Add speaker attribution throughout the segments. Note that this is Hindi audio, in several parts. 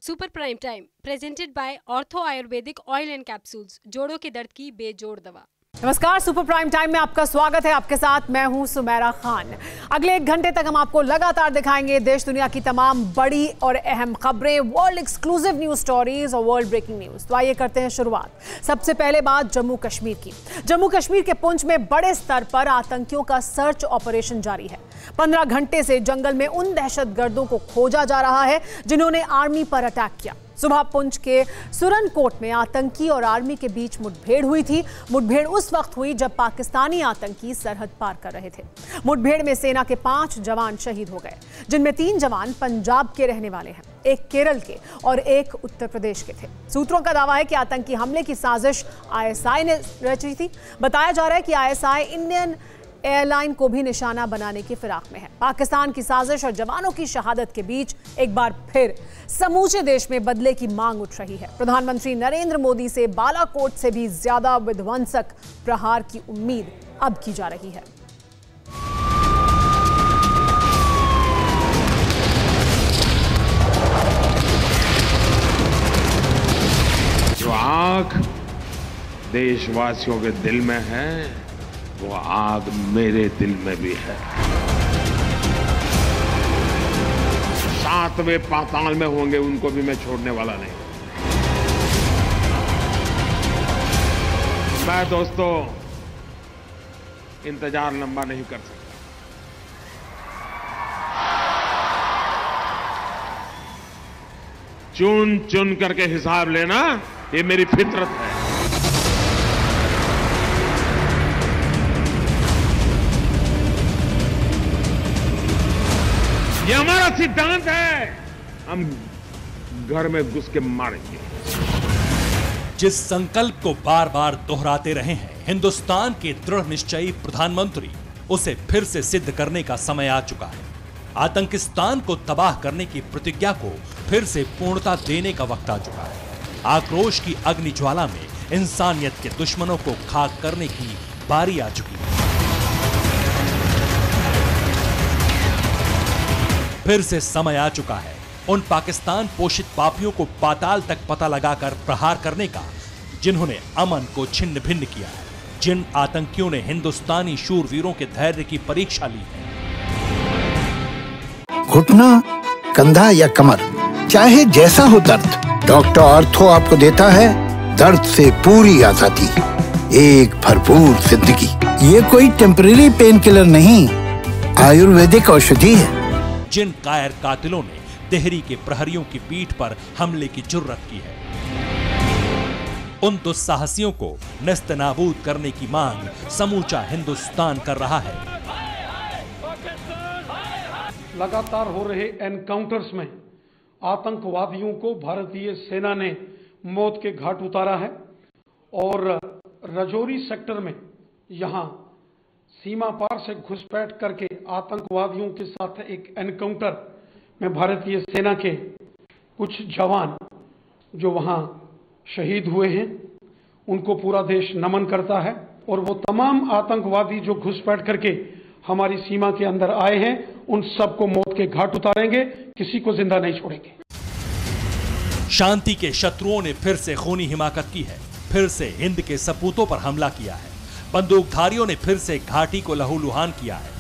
Speaker 1: Super prime time presented by ortho Ayurvedic oil and capsules, जोड़ों के दर्द की बेजोड़ दवा।
Speaker 2: नमस्कार, सुपर प्राइम टाइम में आपका स्वागत है। आपके साथ मैं हूं सुमेरा खान। अगले 1 घंटे तक हम आपको लगातार दिखाएंगे देश दुनिया की तमाम बड़ी और अहम खबरें, वर्ल्ड एक्सक्लूसिव न्यूज स्टोरीज और वर्ल्ड ब्रेकिंग न्यूज। तो आइए करते हैं शुरुआत। सबसे पहले बात जम्मू कश्मीर की। जम्मू कश्मीर के पुंछ में बड़े स्तर पर आतंकियों का सर्च ऑपरेशन जारी है। 15 घंटे से जंगल में उन दहशतगर्दों को खोजा जा रहा है जिन्होंने आर्मी पर अटैक किया। सुबह पुंछ के सुरनकोट में आतंकी और आर्मी के बीच मुठभेड़ हुई थी। मुठभेड़ उस वक्त हुई जब पाकिस्तानी आतंकी सरहद पार कर रहे थे। मुठभेड़ में सेना के 5 जवान शहीद हो गए, जिनमें 3 जवान पंजाब के रहने वाले हैं, एक केरल के और एक उत्तर प्रदेश के थे। सूत्रों का दावा है कि आतंकी हमले की साजिश आईएसआई ने रची थी। बताया जा रहा है कि आईएसआई इंडियन एयरलाइन को भी निशाना बनाने की फिराक में है। पाकिस्तान की साजिश और जवानों की शहादत के बीच एक बार फिर समूचे देश में बदले की मांग उठ रही है। प्रधानमंत्री नरेंद्र मोदी से बालाकोट से भी ज्यादा विध्वंसक प्रहार की उम्मीद अब की जा रही है।
Speaker 3: जो आग देशवासियों के दिल में है, वो आग मेरे दिल में भी है। 7वें पाताल में होंगे, उनको भी मैं छोड़ने वाला नहीं। मैं दोस्तों इंतजार लंबा नहीं कर सकता। चुन चुन करके हिसाब लेना, ये मेरी फितरत है। ये हमारा सिद्धांत है। हम घर में घुस के मारेंगे।
Speaker 4: जिस संकल्प को बार बार दोहराते रहे हैं हिंदुस्तान के दृढ़ निश्चयी प्रधानमंत्री, उसे फिर से सिद्ध करने का समय आ चुका है। आतंकिस्तान को तबाह करने की प्रतिज्ञा को फिर से पूर्णता देने का वक्त आ चुका है। आक्रोश की अग्नि ज्वाला में इंसानियत के दुश्मनों को खाक करने की बारी आ चुकी है। फिर से समय आ चुका है उन पाकिस्तान पोषित पापियों को पाताल तक पता लगाकर प्रहार करने का, जिन्होंने अमन को छिन्न भिन्न किया है, जिन आतंकियों ने हिंदुस्तानी शूरवीरों के धैर्य की परीक्षा ली है।
Speaker 5: घुटना, कंधा या कमर, चाहे जैसा हो दर्द, डॉक्टर ऑर्थो आपको देता है दर्द से पूरी आजादी, एक भरपूर जिंदगी। ये कोई टेम्परेरी पेन किलर नहीं, आयुर्वेदिक औषधि है।
Speaker 4: जिन कायर कातिलों ने देहरी के प्रहरियों की पीठ पर हमले की जुर्रत की है, उन दुस्साहसियों को नेस्तनाबूद करने की मांग समूचा हिंदुस्तान कर रहा है।
Speaker 6: लगातार हो रहे एनकाउंटर्स में आतंकवादियों को भारतीय सेना ने मौत के घाट उतारा है और राजौरी सेक्टर में यहां सीमा पार से घुसपैठ करके आतंकवादियों के साथ एक एनकाउंटर में भारतीय सेना के कुछ जवान जो वहां शहीद हुए हैं, उनको पूरा देश नमन करता है। और वो तमाम आतंकवादी जो घुसपैठ करके हमारी सीमा के अंदर आए हैं, उन सबको मौत के घाट उतारेंगे, किसी को जिंदा नहीं छोड़ेंगे।
Speaker 4: शांति के शत्रुओं ने फिर से खूनी हिमाकत की है, फिर से हिंद के सपूतों पर हमला किया है। बंदूकधारियों ने फिर से घाटी को लहूलुहान किया है,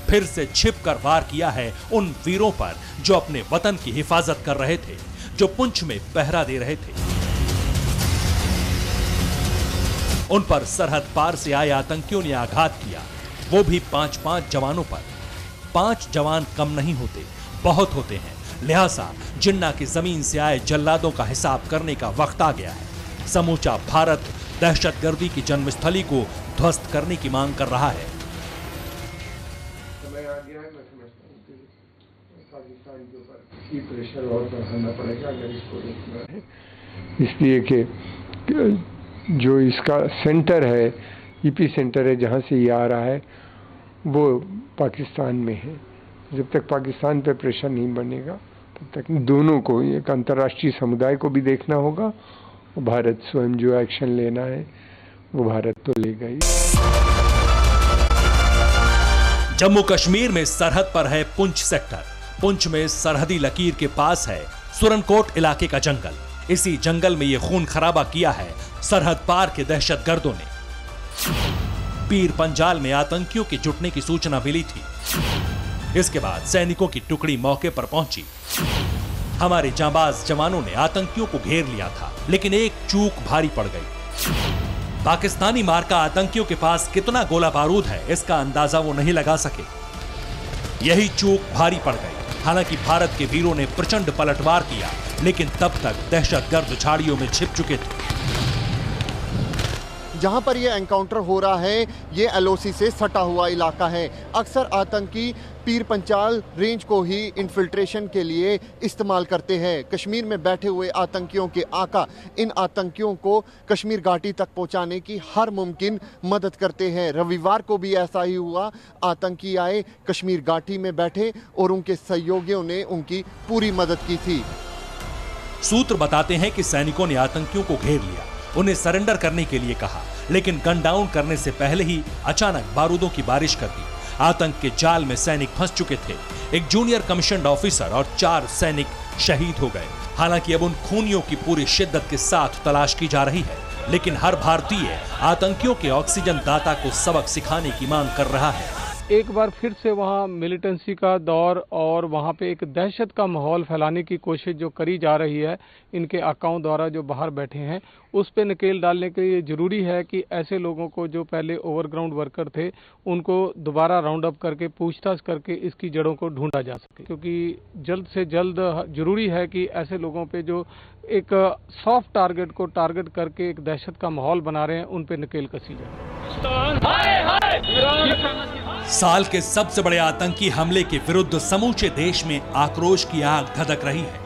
Speaker 4: फिर से छिपकर वार किया है उन वीरों पर जो अपने वतन की हिफाजत कर रहे थे, जो पुंछ में पहरा दे रहे थे। उन पर सरहद पार से आए आतंकियों ने आघात किया, वो भी 5-5 जवानों पर। 5 जवान कम नहीं होते, बहुत होते हैं। लिहाजा जिन्ना की जमीन से आए जल्लादों का हिसाब करने का वक्त आ गया है। समूचा भारत दहशतगर्दी की जन्मस्थली को ध्वस्त करने की मांग कर रहा है।
Speaker 7: समय आ गया है, मैं समझता हूं कि पाकिस्तान के ऊपर ये प्रेशर और बढ़ाना पड़ेगा अगर इसको रोकना है। इसलिए कि जो इसका सेंटर है, ईपी सेंटर है, जहां से ये आ रहा है, वो पाकिस्तान में है। जब तक पाकिस्तान पे प्रेशर नहीं बनेगा तब तक दोनों को, एक अंतर्राष्ट्रीय समुदाय को भी देखना होगा, भारत स्वयं जो एक्शन लेना है वो भारत तो लेगा ही।
Speaker 4: जम्मू कश्मीर में सरहद पर है पुंछ सेक्टर। पुंछ में सरहदी लकीर के पास है सुरनकोट इलाके का जंगल, इसी जंगल में ये खून खराबा किया है सरहद पार के दहशतगर्दों ने। पीर पंजाल में आतंकियों के जुटने की सूचना मिली थी। इसके बाद सैनिकों की टुकड़ी मौके पर पहुंची। हमारे जांबाज जवानों ने आतंकियों को घेर लिया था, लेकिन एक चूक भारी पड़ गई। पाकिस्तानी मार्का आतंकियों के पास कितना गोला बारूद है, इसका अंदाजा वो नहीं लगा सके। यही चूक भारी पड़ गई। हालांकि भारत के वीरों ने प्रचंड पलटवार किया, लेकिन तब तक दहशतगर्द झाड़ियों में छिप चुके थे।
Speaker 8: जहां पर ये एनकाउंटर हो रहा है, ये एलओसी से सटा हुआ इलाका है। अक्सर आतंकी पीर पंचाल रेंज को ही इन्फिल्ट्रेशन के लिए इस्तेमाल करते हैं। कश्मीर में बैठे हुए आतंकियों के आका इन आतंकियों को कश्मीर घाटी तक पहुंचाने की हर मुमकिन मदद करते हैं। रविवार को भी ऐसा ही हुआ। आतंकी आए, कश्मीर घाटी में बैठे और उनके सहयोगियों ने उनकी पूरी मदद की थी।
Speaker 4: सूत्र बताते हैं कि सैनिकों ने आतंकियों को घेर लिया, उन्हें सरेंडर करने के लिए कहा, लेकिन गन डाउन करने से पहले ही अचानक बारूदों की बारिश कर दी। आतंक के जाल में सैनिक फंस चुके थे। एक जूनियर कमीशन्ड ऑफिसर और 4 सैनिक शहीद हो गए। हालांकि अब उन खूनियों की पूरी शिद्दत के साथ तलाश की जा रही है, लेकिन हर भारतीय आतंकियों के ऑक्सीजन दाता को सबक सिखाने की मांग कर रहा है।
Speaker 6: एक बार फिर से वहाँ मिलिटेंसी का दौर और वहाँ पे एक दहशत का माहौल फैलाने की कोशिश जो करी जा रही है इनके आकाओं द्वारा जो बाहर बैठे हैं, उस पे नकेल डालने के लिए ज़रूरी है कि ऐसे लोगों को जो पहले ओवरग्राउंड वर्कर थे उनको दोबारा राउंड अप करके पूछताछ करके इसकी जड़ों को ढूंढा जा सके, क्योंकि जल्द से जल्द ज़रूरी है कि ऐसे लोगों पे जो एक सॉफ्ट टारगेट को टारगेट करके एक दहशत का माहौल बना रहे हैं, उन पे नकेल कसी जाए।
Speaker 4: साल के सबसे बड़े आतंकी हमले के विरुद्ध समूचे देश में आक्रोश की आग धधक रही है।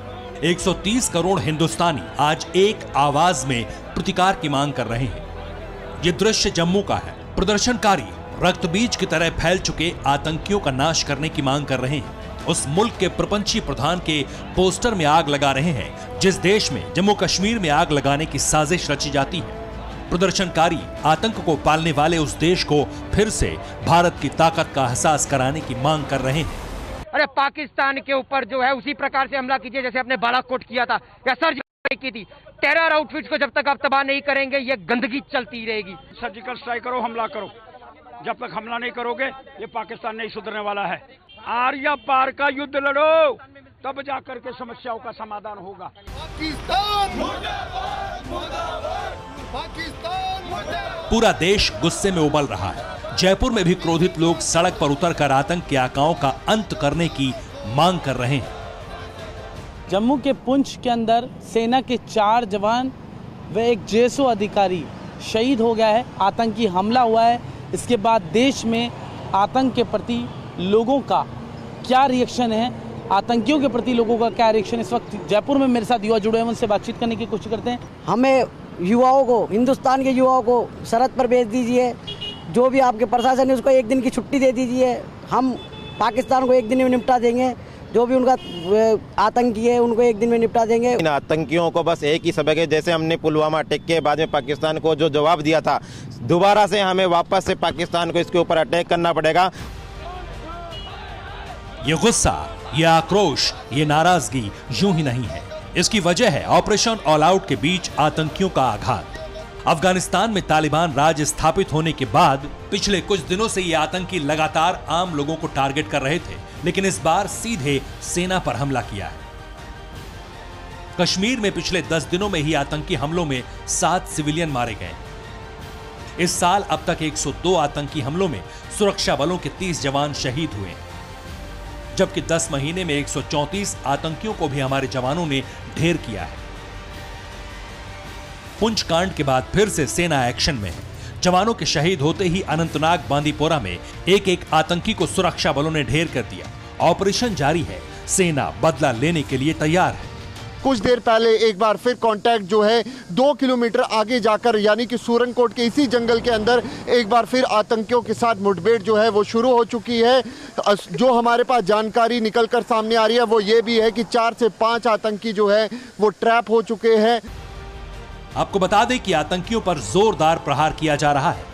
Speaker 4: 130 करोड़ हिंदुस्तानी आज एक आवाज में प्रतिकार की मांग कर रहे हैं। ये दृश्य जम्मू का है। प्रदर्शनकारी रक्तबीज की तरह फैल चुके आतंकियों का नाश करने की मांग कर रहे हैं। उस मुल्क के प्रपंची प्रधान के पोस्टर में आग लगा रहे हैं जिस देश में जम्मू कश्मीर में आग लगाने की साजिश रची जाती है। प्रदर्शनकारी आतंक को पालने वाले उस देश को फिर से भारत की ताकत का एहसास कराने की मांग कर रहे हैं।
Speaker 9: अरे पाकिस्तान के ऊपर जो है उसी प्रकार से हमला कीजिए जैसे अपने बालाकोट किया था या सर्जिकल की थी। टेरर आउटफिट्स को जब तक आप तबाह नहीं करेंगे ये गंदगी चलती रहेगी।
Speaker 10: सर्जिकल स्ट्राइक करो, हमला करो, जब तक हमला नहीं करोगे ये पाकिस्तान नहीं सुधरने वाला है। आर्या पार का युद्ध लड़ो, तब जाकर के समस्याओं का समाधान होगा।
Speaker 4: पूरा देश गुस्से में उबल रहा है। जयपुर में भी क्रोधित लोग सड़क पर उतरकर आतंक के आकाओं का अंत करने की मांग कर रहे हैं।
Speaker 11: जम्मू के पुंछ के अंदर सेना के 4 जवान व एक जेएसओ अधिकारी शहीद हो गया है। आतंकी हमला हुआ है। इसके बाद देश में आतंक के प्रति लोगों का क्या रिएक्शन है, आतंकियों के प्रति लोगों का क्या रिएक्शन, इस वक्त जयपुर में मेरे साथ युवा जुड़े हैं, उनसे बातचीत करने की कोशिश करते हैं।
Speaker 12: हमें युवाओं को, हिंदुस्तान के युवाओं को सरहद पर भेज दीजिए। जो भी आपके प्रशासन है उसको 1 दिन की छुट्टी दे दीजिए। हम पाकिस्तान को 1 दिन में निपटा देंगे। जो भी उनका आतंकी है उनको 1 दिन में निपटा देंगे।
Speaker 13: इन आतंकियों को बस एक ही सबक है, जैसे हमने पुलवामा अटैक के बाद में पाकिस्तान को जो जवाब दिया था, दोबारा से हमें वापस से पाकिस्तान को इसके ऊपर अटैक करना पड़ेगा।
Speaker 4: ये गुस्सा, ये आक्रोश, ये नाराजगी यूं ही नहीं है। इसकी वजह है ऑपरेशन ऑल आउट के बीच आतंकियों का आघात। अफगानिस्तान में तालिबान राज स्थापित होने के बाद पिछले कुछ दिनों से ये आतंकी लगातार आम लोगों को टारगेट कर रहे थे, लेकिन इस बार सीधे सेना पर हमला किया है। कश्मीर में पिछले 10 दिनों में ही आतंकी हमलों में 7 सिविलियन मारे गए। इस साल अब तक 102 आतंकी हमलों में सुरक्षा बलों के 30 जवान शहीद हुए, जबकि 10 महीने में 134 आतंकियों को भी हमारे जवानों ने ढेर किया है। पुंछ कांड के बाद फिर से सेना एक्शन में है। जवानों के शहीद होते ही अनंतनाग बांदीपोरा में एक आतंकी को सुरक्षा बलों ने ढेर कर दिया। ऑपरेशन जारी है, सेना बदला लेने के लिए तैयार है।
Speaker 8: कुछ देर पहले एक बार फिर कांटेक्ट जो है 2 किलोमीटर आगे जाकर यानी कि सूरनकोट के इसी जंगल के अंदर एक बार फिर आतंकियों के साथ मुठभेड़ जो है वो शुरू हो चुकी है। जो हमारे पास जानकारी निकलकर सामने आ रही है वो ये भी है कि 4 से 5 आतंकी जो है वो ट्रैप हो चुके हैं।
Speaker 4: आपको बता दें कि आतंकियों पर जोरदार प्रहार किया जा रहा है।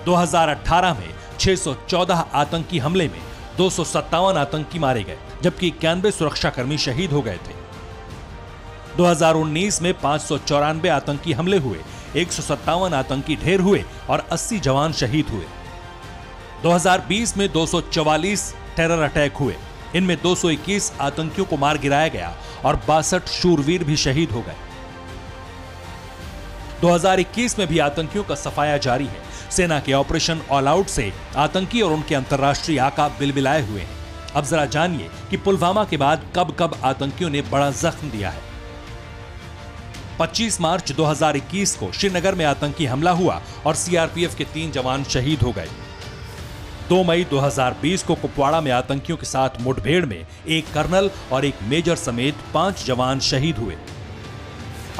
Speaker 4: 2018 में 614 आतंकी हमले में 257 आतंकी मारे गए, जबकि 91 सुरक्षाकर्मी शहीद हो गए थे। 2019 में 594 आतंकी हमले हुए, 157 आतंकी ढेर हुए और 80 जवान शहीद हुए। 2020 में 244 टेरर अटैक हुए, इनमें 221 आतंकियों को मार गिराया गया और 62 शूरवीर भी शहीद हो गए। 2021 में भी आतंकियों का सफाया जारी है। सेना के ऑपरेशन ऑल आउट से आतंकी और उनके अंतर्राष्ट्रीय आका बिलबिलाए हुए हैं। अब जरा जानिए कि पुलवामा के बाद कब कब आतंकियों ने बड़ा जख्म दिया है। 25 मार्च 2021 को श्रीनगर में आतंकी हमला हुआ और सीआरपीएफ के 3 जवान शहीद हो गए। 2 मई 2020 को कुपवाड़ा में आतंकियों के साथ मुठभेड़ में एक कर्नल और एक मेजर समेत 5 जवान शहीद हुए।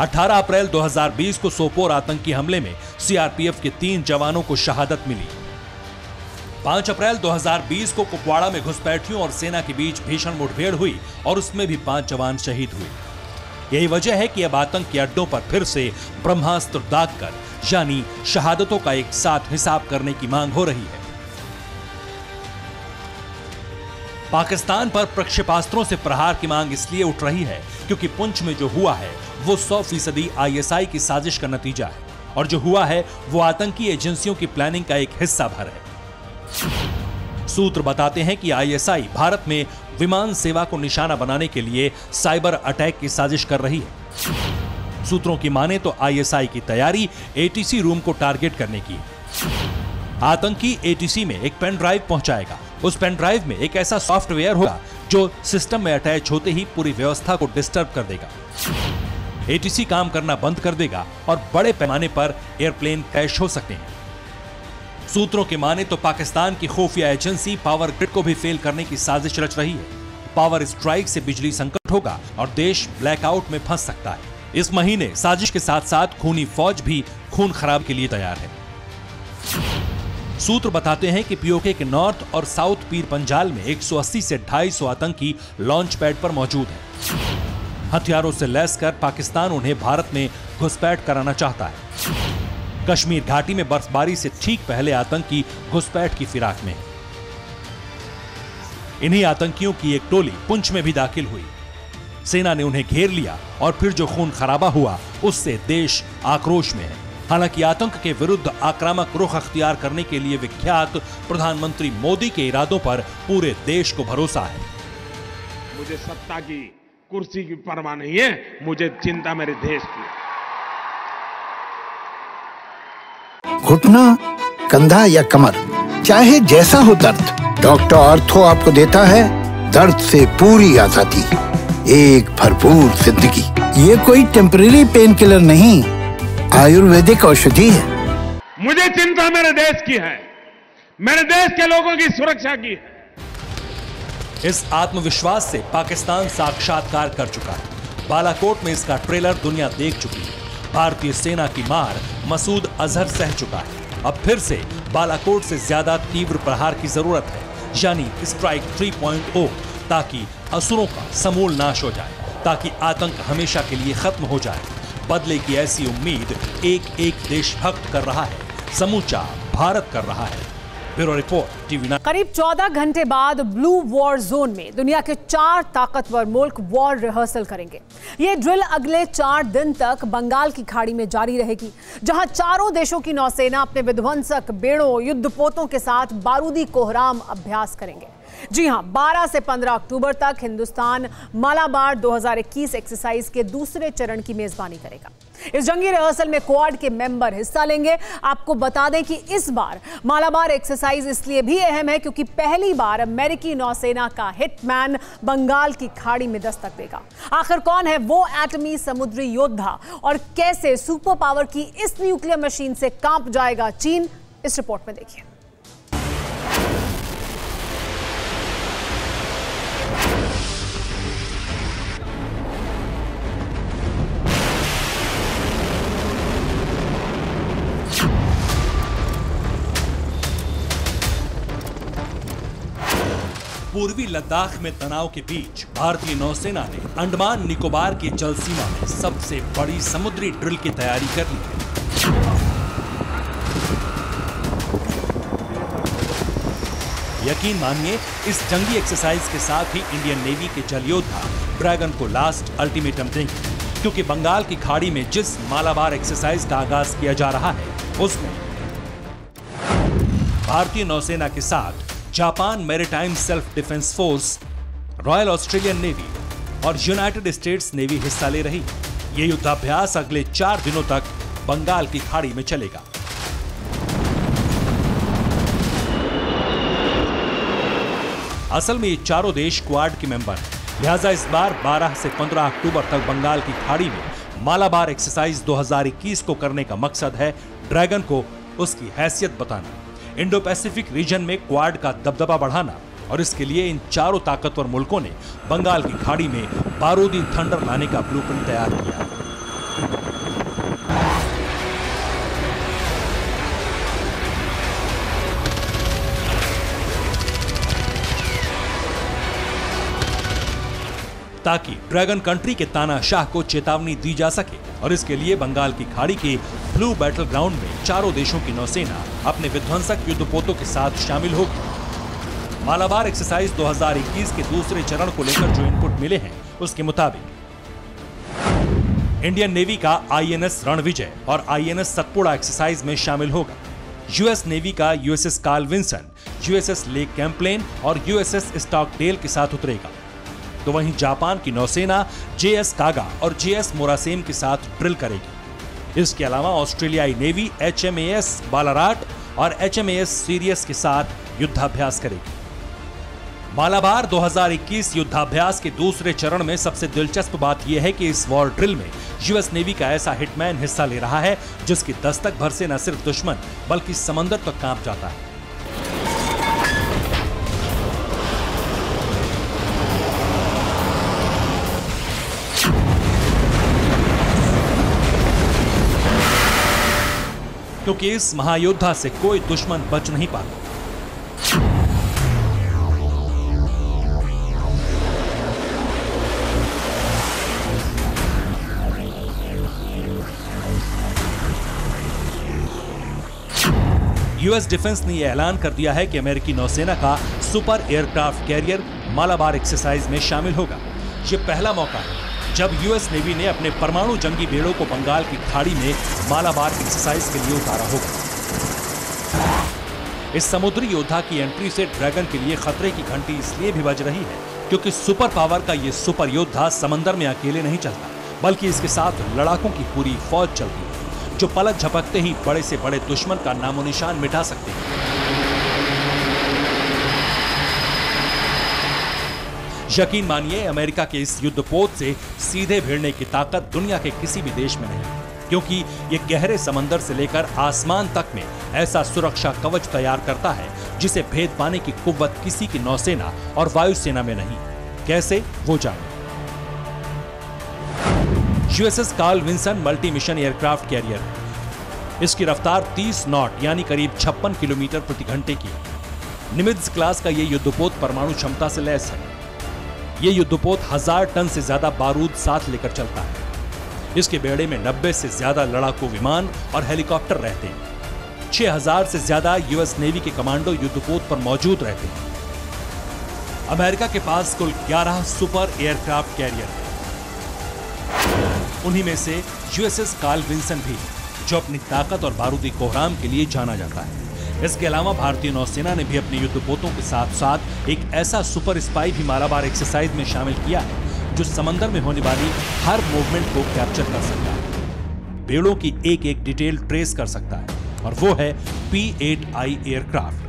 Speaker 4: 18 अप्रैल 2020 को सोपोर आतंकी हमले में सीआरपीएफ के 3 जवानों को शहादत मिली। 5 अप्रैल 2020 को कुपवाड़ा में घुसपैठियों और सेना के बीच भीषण मुठभेड़ हुई और उसमें भी 5 जवान शहीद हुए। यही वजह है कि अब आतंक के अड्डों पर फिर से ब्रह्मास्त्र दागकर यानी शहादतों का एक साथ हिसाब करने की मांग हो रही है। पाकिस्तान पर प्रक्षेपास्त्रों से प्रहार की मांग इसलिए उठ रही है क्योंकि पुंछ में जो हुआ है वो 100% आईएसआई की साजिश का नतीजा है और जो हुआ है वो आतंकी एजेंसियों की प्लानिंग का एक हिस्सा भर है। सूत्र बताते हैं कि आईएसआई भारत में विमान सेवा को निशाना बनाने के लिए साइबर अटैक की साजिश कर रही है। सूत्रों की माने तो आईएसआई की तैयारी एटीसी रूम को टारगेट करने की है। आतंकी एटीसी में एक पेन ड्राइव पहुंचाएगा। उस पेन ड्राइव में एक ऐसा सॉफ्टवेयर होगा जो सिस्टम में अटैच होते ही पूरी व्यवस्था को डिस्टर्ब कर देगा। एटीसी काम करना बंद कर देगा और बड़े पैमाने पर एयरप्लेन क्रैश हो सकते हैं। सूत्रों के माने तो पाकिस्तान की खुफिया एजेंसी पावर ग्रिड को भी फेल करने की साजिश रच रही है। पावर स्ट्राइक से बिजली संकट होगा और देश ब्लैकआउट में फंस सकता है। इस महीने साजिश के साथ साथ खूनी फौज भी खून खराब के लिए तैयार है। सूत्र बताते हैं कि पीओके के नॉर्थ और साउथ पीर पंजाल में 180 से 250 आतंकी लॉन्च पैड पर मौजूद हैं। हथियारों से लैस कर पाकिस्तान उन्हें भारत में घुसपैठ कराना चाहता है। कश्मीर घाटी में बर्फबारी से ठीक पहले आतंकी घुसपैठ की फिराक में है। इन्हीं आतंकियों की एक टोली पुंछ में भी दाखिल हुई। सेना ने उन्हें घेर लिया और फिर जो खून खराबा हुआ उससे देश आक्रोश में है। हालांकि आतंक के विरुद्ध आक्रामक रुख अख्तियार करने के लिए विख्यात प्रधानमंत्री मोदी के इरादों पर पूरे देश को भरोसा है।
Speaker 3: मुझे सत्ता की कुर्सी की परवाह नहीं है, मुझे चिंता मेरे देश की।
Speaker 5: घुटना, कंधा या कमर, चाहे जैसा हो दर्द, डॉक्टर ऑर्थो आपको देता है दर्द से पूरी आजादी, एक भरपूर जिंदगी। ये कोई टेम्परेरी पेन किलर नहीं, आयुर्वेदिक औषधि है।
Speaker 3: मुझे चिंता मेरे देश की है, मेरे देश के लोगों की सुरक्षा की है।
Speaker 4: इस आत्मविश्वास से पाकिस्तान साक्षात्कार कर चुका है। बालाकोट में इसका ट्रेलर दुनिया देख चुकी है। भारतीय सेना की मार मसूद अजहर सह चुका है। अब फिर से बालाकोट से ज्यादा तीव्र प्रहार की जरूरत है, यानी स्ट्राइक 3.0, ताकि असुरों का समूल नाश हो जाए, ताकि आतंक हमेशा के लिए खत्म हो जाए। बदले की ऐसी उम्मीद एक एक देशभक्त कर रहा है, समूचा भारत कर रहा है। Bureau report TV 9।
Speaker 2: करीब 14 घंटे बाद ब्लू वॉर जोन में दुनिया के 4 ताकतवर मुल्क वॉर रिहर्सल करेंगे। ये ड्रिल अगले 4 दिन तक बंगाल की खाड़ी में जारी रहेगी, जहां चारों देशों की नौसेना अपने विध्वंसक बेड़ों, युद्धपोतों के साथ बारूदी कोहराम अभ्यास करेंगे। जी हां, 12 से 15 अक्टूबर तक हिंदुस्तान मालाबार 2021 एक्सरसाइज के दूसरे चरण की मेजबानी करेगा। इस जंगी रिहर्सल में क्वाड के मेंबर हिस्सा लेंगे। आपको बता दें कि इस बार मालाबार एक्सरसाइज इसलिए भी अहम है क्योंकि पहली बार अमेरिकी नौसेना का हिटमैन बंगाल की खाड़ी में दस्तक देगा। आखिर कौन है वो एटमी समुद्री योद्धा और कैसे सुपर पावर की इस न्यूक्लियर मशीन से कांप जाएगा चीन, इस रिपोर्ट में देखिए।
Speaker 4: पूर्वी लद्दाख में तनाव के बीच भारतीय नौसेना ने अंडमान निकोबार की जल सीमा में सबसे बड़ी समुद्री ड्रिल की तैयारी कर ली है। यकीन मानिए, इस जंगी एक्सरसाइज के साथ ही इंडियन नेवी के जल योद्धा ड्रैगन को लास्ट अल्टीमेटम देंगे। क्योंकि बंगाल की खाड़ी में जिस मालाबार एक्सरसाइज का आगाज किया जा रहा है उसमें भारतीय नौसेना के साथ Japan maritime self defence force, royal Australian navy और यूनाइटेड स्टेट्स नेवी हिस्सा ले रही। ये युद्धाभ्यास अगले 4 दिनों तक बंगाल की खाड़ी में चलेगा। असल में ये चारों देश क्वाड के मेंबर हैं, लिहाजा इस बार 12 से 15 अक्टूबर तक बंगाल की खाड़ी में मालाबार एक्सरसाइज 2021 को करने का मकसद है ड्रैगन को उसकी हैसियत बताना, इंडो पैसिफिक रीजन में क्वाड का दबदबा बढ़ाना, और इसके लिए इन चारों ताकतवर मुल्कों ने बंगाल की खाड़ी में बारूदी थंडर लाने का ब्लूप्रिंट तैयार किया। ताकि ड्रैगन कंट्री के तानाशाह को चेतावनी दी जा सके, और इसके लिए बंगाल की खाड़ी के ब्लू बैटल ग्राउंड में चारों देशों की नौसेना अपने विध्वंसक युद्धपोतों के साथ शामिल होगी। मालाबार एक्सरसाइज 2021 के दूसरे चरण को लेकर जो इनपुट मिले हैं उसके मुताबिक इंडियन नेवी का आईएनएस रणविजय और आईएनएस सतपुड़ा एक्सरसाइज में शामिल होगा। यूएस नेवी का USS Carl Vinson, USS Lake Champlain और यूएसएस स्टॉकडेल के साथ उतरेगा। तो वहीं जापान की नौसेना जेएस कागा और जेएस मोरासेम के साथ ड्रिल करेगी। इसके अलावा ऑस्ट्रेलियाई नेवी एचएमएस बालाराट और एचएमएस सीरियस के साथ युद्धाभ्यास करेगी। मालाबार 2021 युद्धाभ्यास के दूसरे चरण में सबसे दिलचस्प बात यह है कि इस वॉर ड्रिल में यूएस नेवी का ऐसा हिटमैन हिस्सा ले रहा है जिसकी दस्तक भर से न सिर्फ दुश्मन बल्कि समंदर तक कांप जाता है। क्योंकि इस महायोद्धा से कोई दुश्मन बच नहीं पाता। यूएस डिफेंस ने यह ऐलान कर दिया है कि अमेरिकी नौसेना का super aircraft carrier Malabar exercise में शामिल होगा। यह पहला मौका है जब यूएस नेवी ने अपने परमाणु जंगी बेड़ों को बंगाल की खाड़ी में मालाबार एक्सरसाइज के लिए उतारा होगा। इस समुद्री योद्धा की एंट्री से ड्रैगन के लिए खतरे की घंटी इसलिए भी बज रही है क्योंकि सुपर पावर का यह सुपर योद्धा समंदर में अकेले नहीं चलता, बल्कि इसके साथ लड़ाकों की पूरी फौज चलती है जो पलक झपकते ही बड़े से बड़े दुश्मन का नामो निशान मिटा सकते हैं। यकीन मानिए, अमेरिका के इस युद्धपोत से सीधे भिड़ने की ताकत दुनिया के किसी भी देश में नहीं, क्योंकि ये गहरे समंदर से लेकर आसमान तक में ऐसा सुरक्षा कवच तैयार करता है जिसे भेद पाने की कुव्वत किसी की नौसेना और वायुसेना में नहीं। कैसे, वो जानिए। USS Carl Vinson multi mission aircraft carrier है। इसकी रफ्तार 30 नॉट यानी करीब 56 किलोमीटर प्रति घंटे की है। निमित्ज क्लास का यह युद्धपोत परमाणु क्षमता से लैस है। यह युद्धपोत 1000 टन से ज्यादा बारूद साथ लेकर चलता है। इसके बेड़े में 90 से ज्यादा लड़ाकू विमान और हेलीकॉप्टर रहते हैं। 6000 से ज्यादा यूएस नेवी के कमांडो युद्धपोत पर मौजूद रहते हैं। अमेरिका के पास कुल 11 सुपर एयरक्राफ्ट कैरियर है। उन्हीं में से यूएसएस कार्ल विंसन भी, जो अपनी ताकत और बारूदी कोहराम के लिए जाना जाता है। इसके अलावा भारतीय नौसेना ने भी अपने युद्धपोतों के साथ साथ एक ऐसा सुपर स्पाई भी मालाबार एक्सरसाइज में शामिल किया है जो समंदर में होने वाली हर मूवमेंट को कैप्चर कर सकता है, बेड़ों की एक एक डिटेल ट्रेस कर सकता है, और वो है P-8I एयरक्राफ्ट।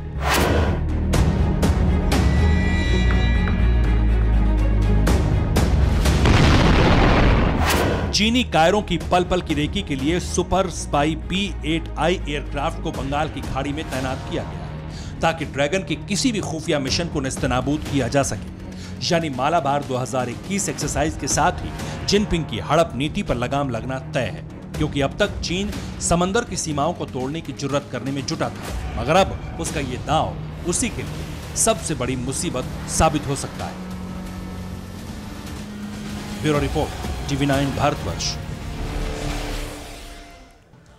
Speaker 4: चीनी कायरों की पल पल की रेकी के लिए सुपर स्पाई P-8I एयरक्राफ्ट को बंगाल की खाड़ी में तैनात किया गया है ताकि ड्रैगन के किसी भी खुफिया मिशन को नेस्तनाबूद किया जा सके। यानी मालाबार 2021 एक्सरसाइज के साथ ही जिनपिंग की हड़प नीति पर लगाम लगना तय है, क्योंकि अब तक चीन समंदर की सीमाओं को तोड़ने की जुर्रत करने में जुटा था, मगर अब उसका ये दांव उसी के लिए सबसे बड़ी मुसीबत साबित हो सकता है। Bureau report, TV9 Bharatvarsh.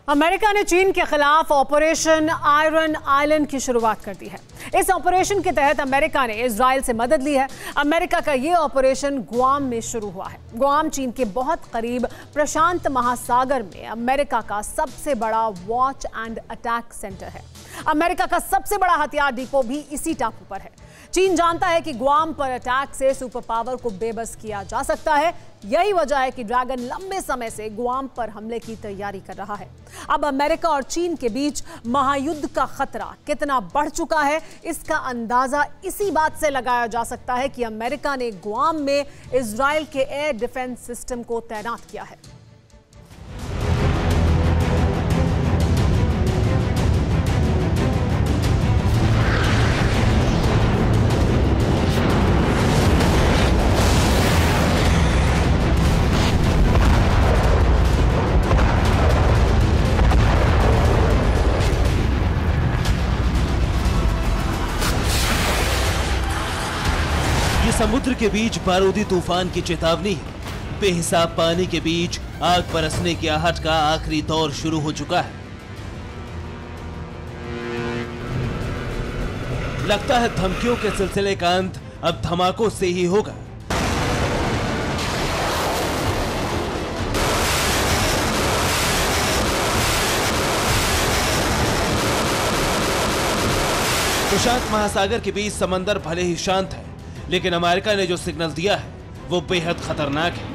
Speaker 2: America ने चीन के खिलाफ ऑपरेशन आयरन आइलैंड की शुरुआत कर दी है। इस ऑपरेशन के तहत अमेरिका ने इजराइल से मदद ली है। अमेरिका का यह ऑपरेशन गुआम में शुरू हुआ है। गुआम चीन के बहुत करीब प्रशांत महासागर में अमेरिका का सबसे बड़ा वॉच एंड अटैक सेंटर है। अमेरिका का सबसे बड़ा हथियार डिपो भी इसी टापू पर है। चीन जानता है कि गुआम पर अटैक से सुपर पावर को बेबस किया जा सकता है। यही वजह है कि ड्रैगन लंबे समय से गुआम पर हमले की तैयारी कर रहा है। अब अमेरिका और चीन के बीच महायुद्ध का खतरा कितना बढ़ चुका है, इसका अंदाजा इसी बात से लगाया जा सकता है कि अमेरिका ने गुआम में इजराइल के एयर डिफेंस सिस्टम को तैनात किया है।
Speaker 14: समुद्र के बीच बारूदी तूफान की चेतावनी है। बेहिसाब पानी के बीच आग बरसने की आहट का आखिरी दौर शुरू हो चुका है। लगता है धमकियों के सिलसिले का अंत अब धमाकों से ही होगा। प्रशांत महासागर के बीच समंदर भले ही शांत है, लेकिन अमेरिका ने जो सिग्नल दिया है वो बेहद खतरनाक है।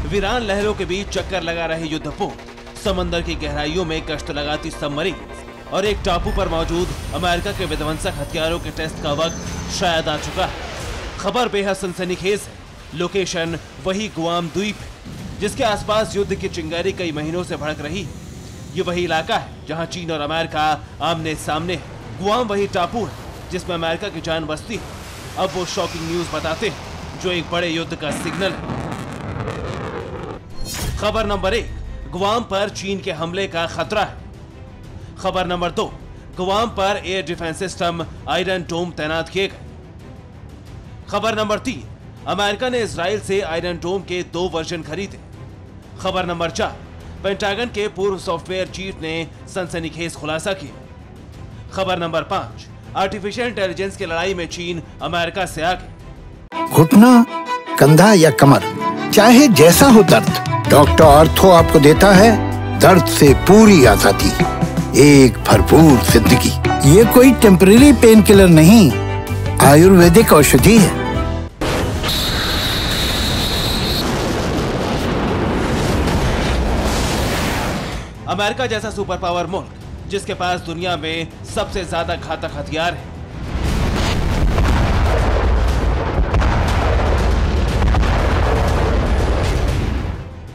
Speaker 14: वीरान लहरों के बीच चक्कर लगा रहे युद्धपोत, समंदर की गहराइयों में गश्त लगाती सबमरीन और एक टापू पर मौजूद अमेरिका के विध्वंसक हथियारों के टेस्ट का वक्त शायद आ चुका है। खबर बेहद सनसनीखेज है। लोकेशन वही गुआम द्वीप है जिसके आसपास युद्ध की चिंगारी कई महीनों से भड़क रही है। ये वही इलाका है जहां चीन और अमेरिका आमने सामने है। गुआम वही टापू है जिसमें अमेरिका की जान बसती है। अब वो शॉकिंग न्यूज बताते हैं जो एक बड़े युद्ध का सिग्नल है। खबर नंबर 1, गुआम पर चीन के हमले का खतरा है। खबर नंबर 2, गुआम पर एयर डिफेंस सिस्टम आयरन डोम तैनात किए गए। खबर नंबर 3, अमेरिका ने इजराइल से आयरन डोम के 2 वर्जन खरीदे। खबर नंबर 4, पेंटागन के पूर्व सॉफ्टवेयर चीफ ने सनसनीखेज खुलासा किया। खबर नंबर 5, आर्टिफिशियल इंटेलिजेंस की लड़ाई में चीन अमेरिका से आगे।
Speaker 5: घुटना, कंधा या कमर, चाहे जैसा हो दर्द, डॉक्टर ऑर्थो आपको देता है दर्द से पूरी आजादी, एक भरपूर जिंदगी। ये कोई टेम्परेरी पेन किलर नहीं, आयुर्वेदिक औषधि है।
Speaker 14: अमेरिका जैसा सुपर पावर मुल्क जिसके पास दुनिया में सबसे ज्यादा घातक हथियार है,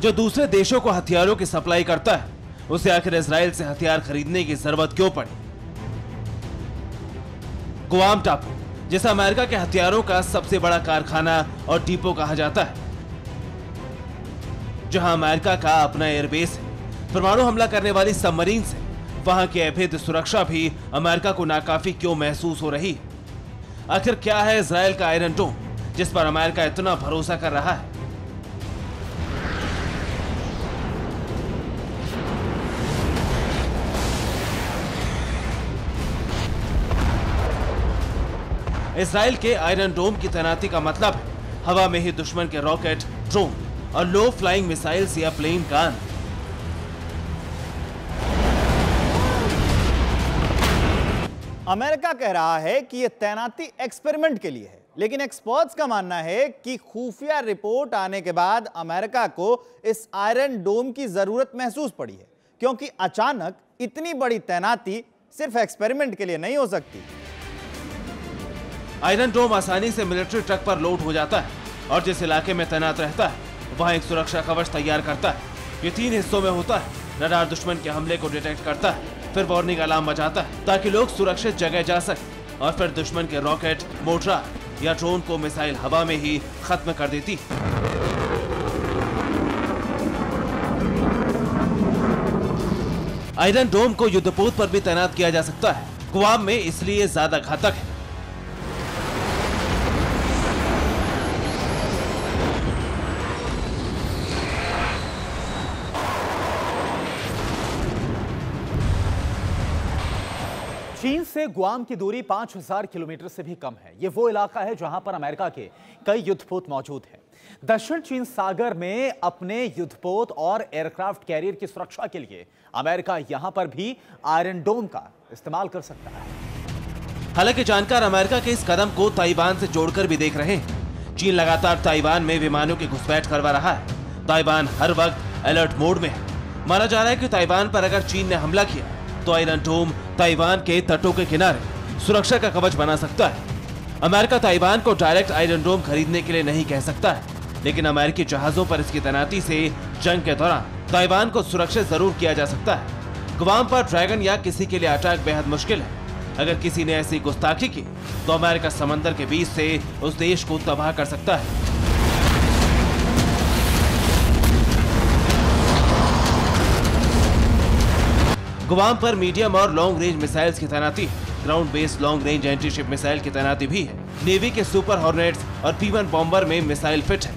Speaker 14: जो दूसरे देशों को हथियारों की सप्लाई करता है, उसे आखिर इजराइल से हथियार खरीदने की जरूरत क्यों पड़ी? गुआम टापू जिसे अमेरिका के हथियारों का सबसे बड़ा कारखाना और डिपो कहा जाता है, जहां अमेरिका का अपना एयरबेस है। परमाणु हमला करने वाली सबमरीन से वहां की अभेद्य सुरक्षा भी अमेरिका को नाकाफी क्यों महसूस हो रही है? आखिर क्या है इजराइल का आयरन डोम जिस पर अमेरिका इतना भरोसा कर रहा है? इजराइल के आयरन डोम की तैनाती का मतलब है हवा में ही दुश्मन के रॉकेट, ड्रोन और लो फ्लाइंग मिसाइल्स या प्लेन का अंत।
Speaker 15: अमेरिका कह रहा है कि यह तैनाती एक्सपेरिमेंट के लिए है, लेकिन एक्सपर्ट्स का मानना है कि खुफिया रिपोर्ट आने के बाद अमेरिका को इस आयरन डोम की जरूरत महसूस पड़ी है, क्योंकि अचानक इतनी बड़ी तैनाती सिर्फ एक्सपेरिमेंट के लिए नहीं हो सकती।
Speaker 14: आयरन डोम आसानी से मिलिट्री ट्रक पर लोड हो जाता है और जिस इलाके में तैनात रहता है वहां एक सुरक्षा कवच तैयार करता है। ये 3 हिस्सों में होता है। रडार दुश्मन के हमले को डिटेक्ट करता है, फिर वार्निंग अलार्म बजाता है ताकि लोग सुरक्षित जगह जा सकें, और फिर दुश्मन के रॉकेट, मोर्टार या ड्रोन को मिसाइल हवा में ही खत्म कर देती है। आयरन डोम को युद्धपोत पर भी तैनात किया जा सकता है। गुआम में इसलिए ज्यादा घातक है।
Speaker 15: चीन से गुआम की दूरी 5000 किलोमीटर से भी कम है। यह वो इलाका है जहां पर अमेरिका के कई युद्धपोत मौजूद हैं। दक्षिण चीन सागर में अपने युद्धपोत और एयरक्राफ्ट कैरियर की सुरक्षा के लिए अमेरिका यहां पर भी आयरन डोम का इस्तेमाल कर सकता है।
Speaker 14: हालांकि जानकार अमेरिका के इस कदम को ताइवान से जोड़कर भी देख रहे हैं। चीन लगातार ताइवान में विमानों की घुसपैठ करवा रहा है। ताइवान हर वक्त अलर्ट मोड में है। माना जा रहा है कि ताइवान पर अगर चीन ने हमला किया तो आयरन डोम ताइवान के तटों के किनारे सुरक्षा का कवच बना सकता है। अमेरिका ताइवान को डायरेक्ट आयरन डोम खरीदने के लिए नहीं कह सकता है, लेकिन अमेरिकी जहाजों पर इसकी तैनाती से जंग के दौरान ताइवान को सुरक्षित जरूर किया जा सकता है। गुआम पर ड्रैगन या किसी के लिए अटैक बेहद मुश्किल है। अगर किसी ने ऐसी गुस्ताखी की तो अमेरिका समंदर के बीच से उस देश को तबाह कर सकता है। गुआम पर मीडियम और लॉन्ग रेंज मिसाइल्स की तैनाती है। Ground based long range anti ship missile की तैनाती भी है। नेवी के सुपर हॉर्नेट्स और P-1 बॉम्बर में मिसाइल फिट है।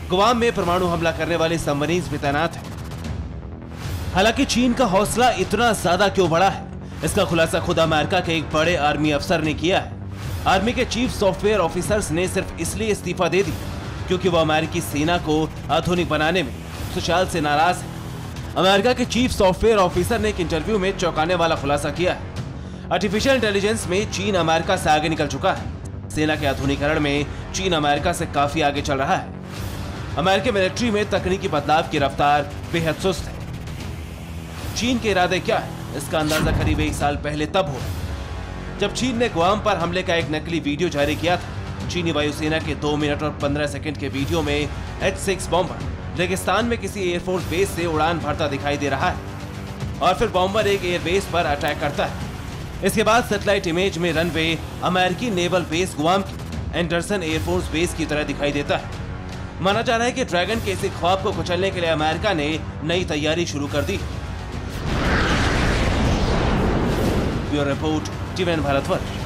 Speaker 14: गुआम में परमाणु हमला करने वाली सबमरीन्स भी तैनात है। हालांकि चीन का हौसला इतना ज्यादा क्यों बढ़ा है, इसका खुलासा खुद अमेरिका के एक बड़े आर्मी अफसर ने किया है। आर्मी के चीफ सॉफ्टवेयर ऑफिसर्स ने सिर्फ इसलिए इस्तीफा दे दी क्योंकि वो अमेरिकी सेना को आधुनिक बनाने में सुशाल से नाराज है। अमेरिका के चीफ सॉफ्टवेयर ऑफिसर ने एक इंटरव्यू में चौंकाने वाला खुलासा किया है। आर्टिफिशियल इंटेलिजेंस में चीन अमेरिका से आगे निकल चुका है। सेना के आधुनिकीकरण में चीन अमेरिका से काफी आगे चल रहा है। अमेरिकी मिलिट्री में तकनीकी बदलाव की रफ्तार बेहद सुस्त है। चीन के इरादे क्या है, इसका अंदाजा करीब 1 साल पहले तब हुआ जब चीन ने गुआम पर हमले का एक नकली वीडियो जारी किया था। चीनी वायुसेना के 2 मिनट और 15 सेकंड के वीडियो में H-6 बॉम्बर रेगिस्तान में किसी एयरफोर्स बेस से उड़ान भरता दिखाई दे रहा है और फिर बॉम्बर एक एयरबेस पर अटैक करता है। इसके बाद सैटेलाइट इमेज में रनवे अमेरिकी नेवल बेस गुआम की एंडरसन एयरफोर्स बेस की तरह दिखाई देता है। माना जा रहा है कि ड्रैगन के इसी ख्वाब को कुचलने के लिए अमेरिका ने नई तैयारी शुरू कर दी। Bureau report, TVN Bharatvarsh.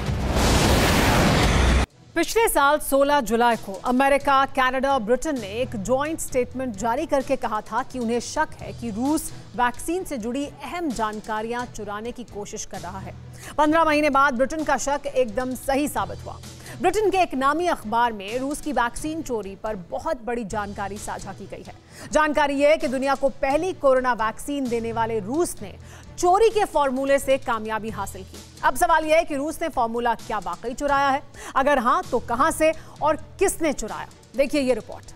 Speaker 2: पिछले साल 16 जुलाई को अमेरिका, कनाडा और ब्रिटेन ने एक जॉइंट स्टेटमेंट जारी करके कहा था कि उन्हें शक है कि रूस वैक्सीन से जुड़ी अहम जानकारियां चुराने की कोशिश कर रहा है। 15 महीने बाद ब्रिटेन का शक एकदम सही साबित हुआ। ब्रिटेन के एक नामी अखबार में रूस की वैक्सीन चोरी पर बहुत बड़ी जानकारी साझा की गई है। जानकारी यह है कि दुनिया को पहली कोरोना वैक्सीन देने वाले रूस ने चोरी के फॉर्मूले से कामयाबी हासिल की। अब सवाल यह है कि रूस ने फॉर्मूला क्या वाकई चुराया है? अगर हां तो कहां से और किसने चुराया? देखिए ये रिपोर्ट।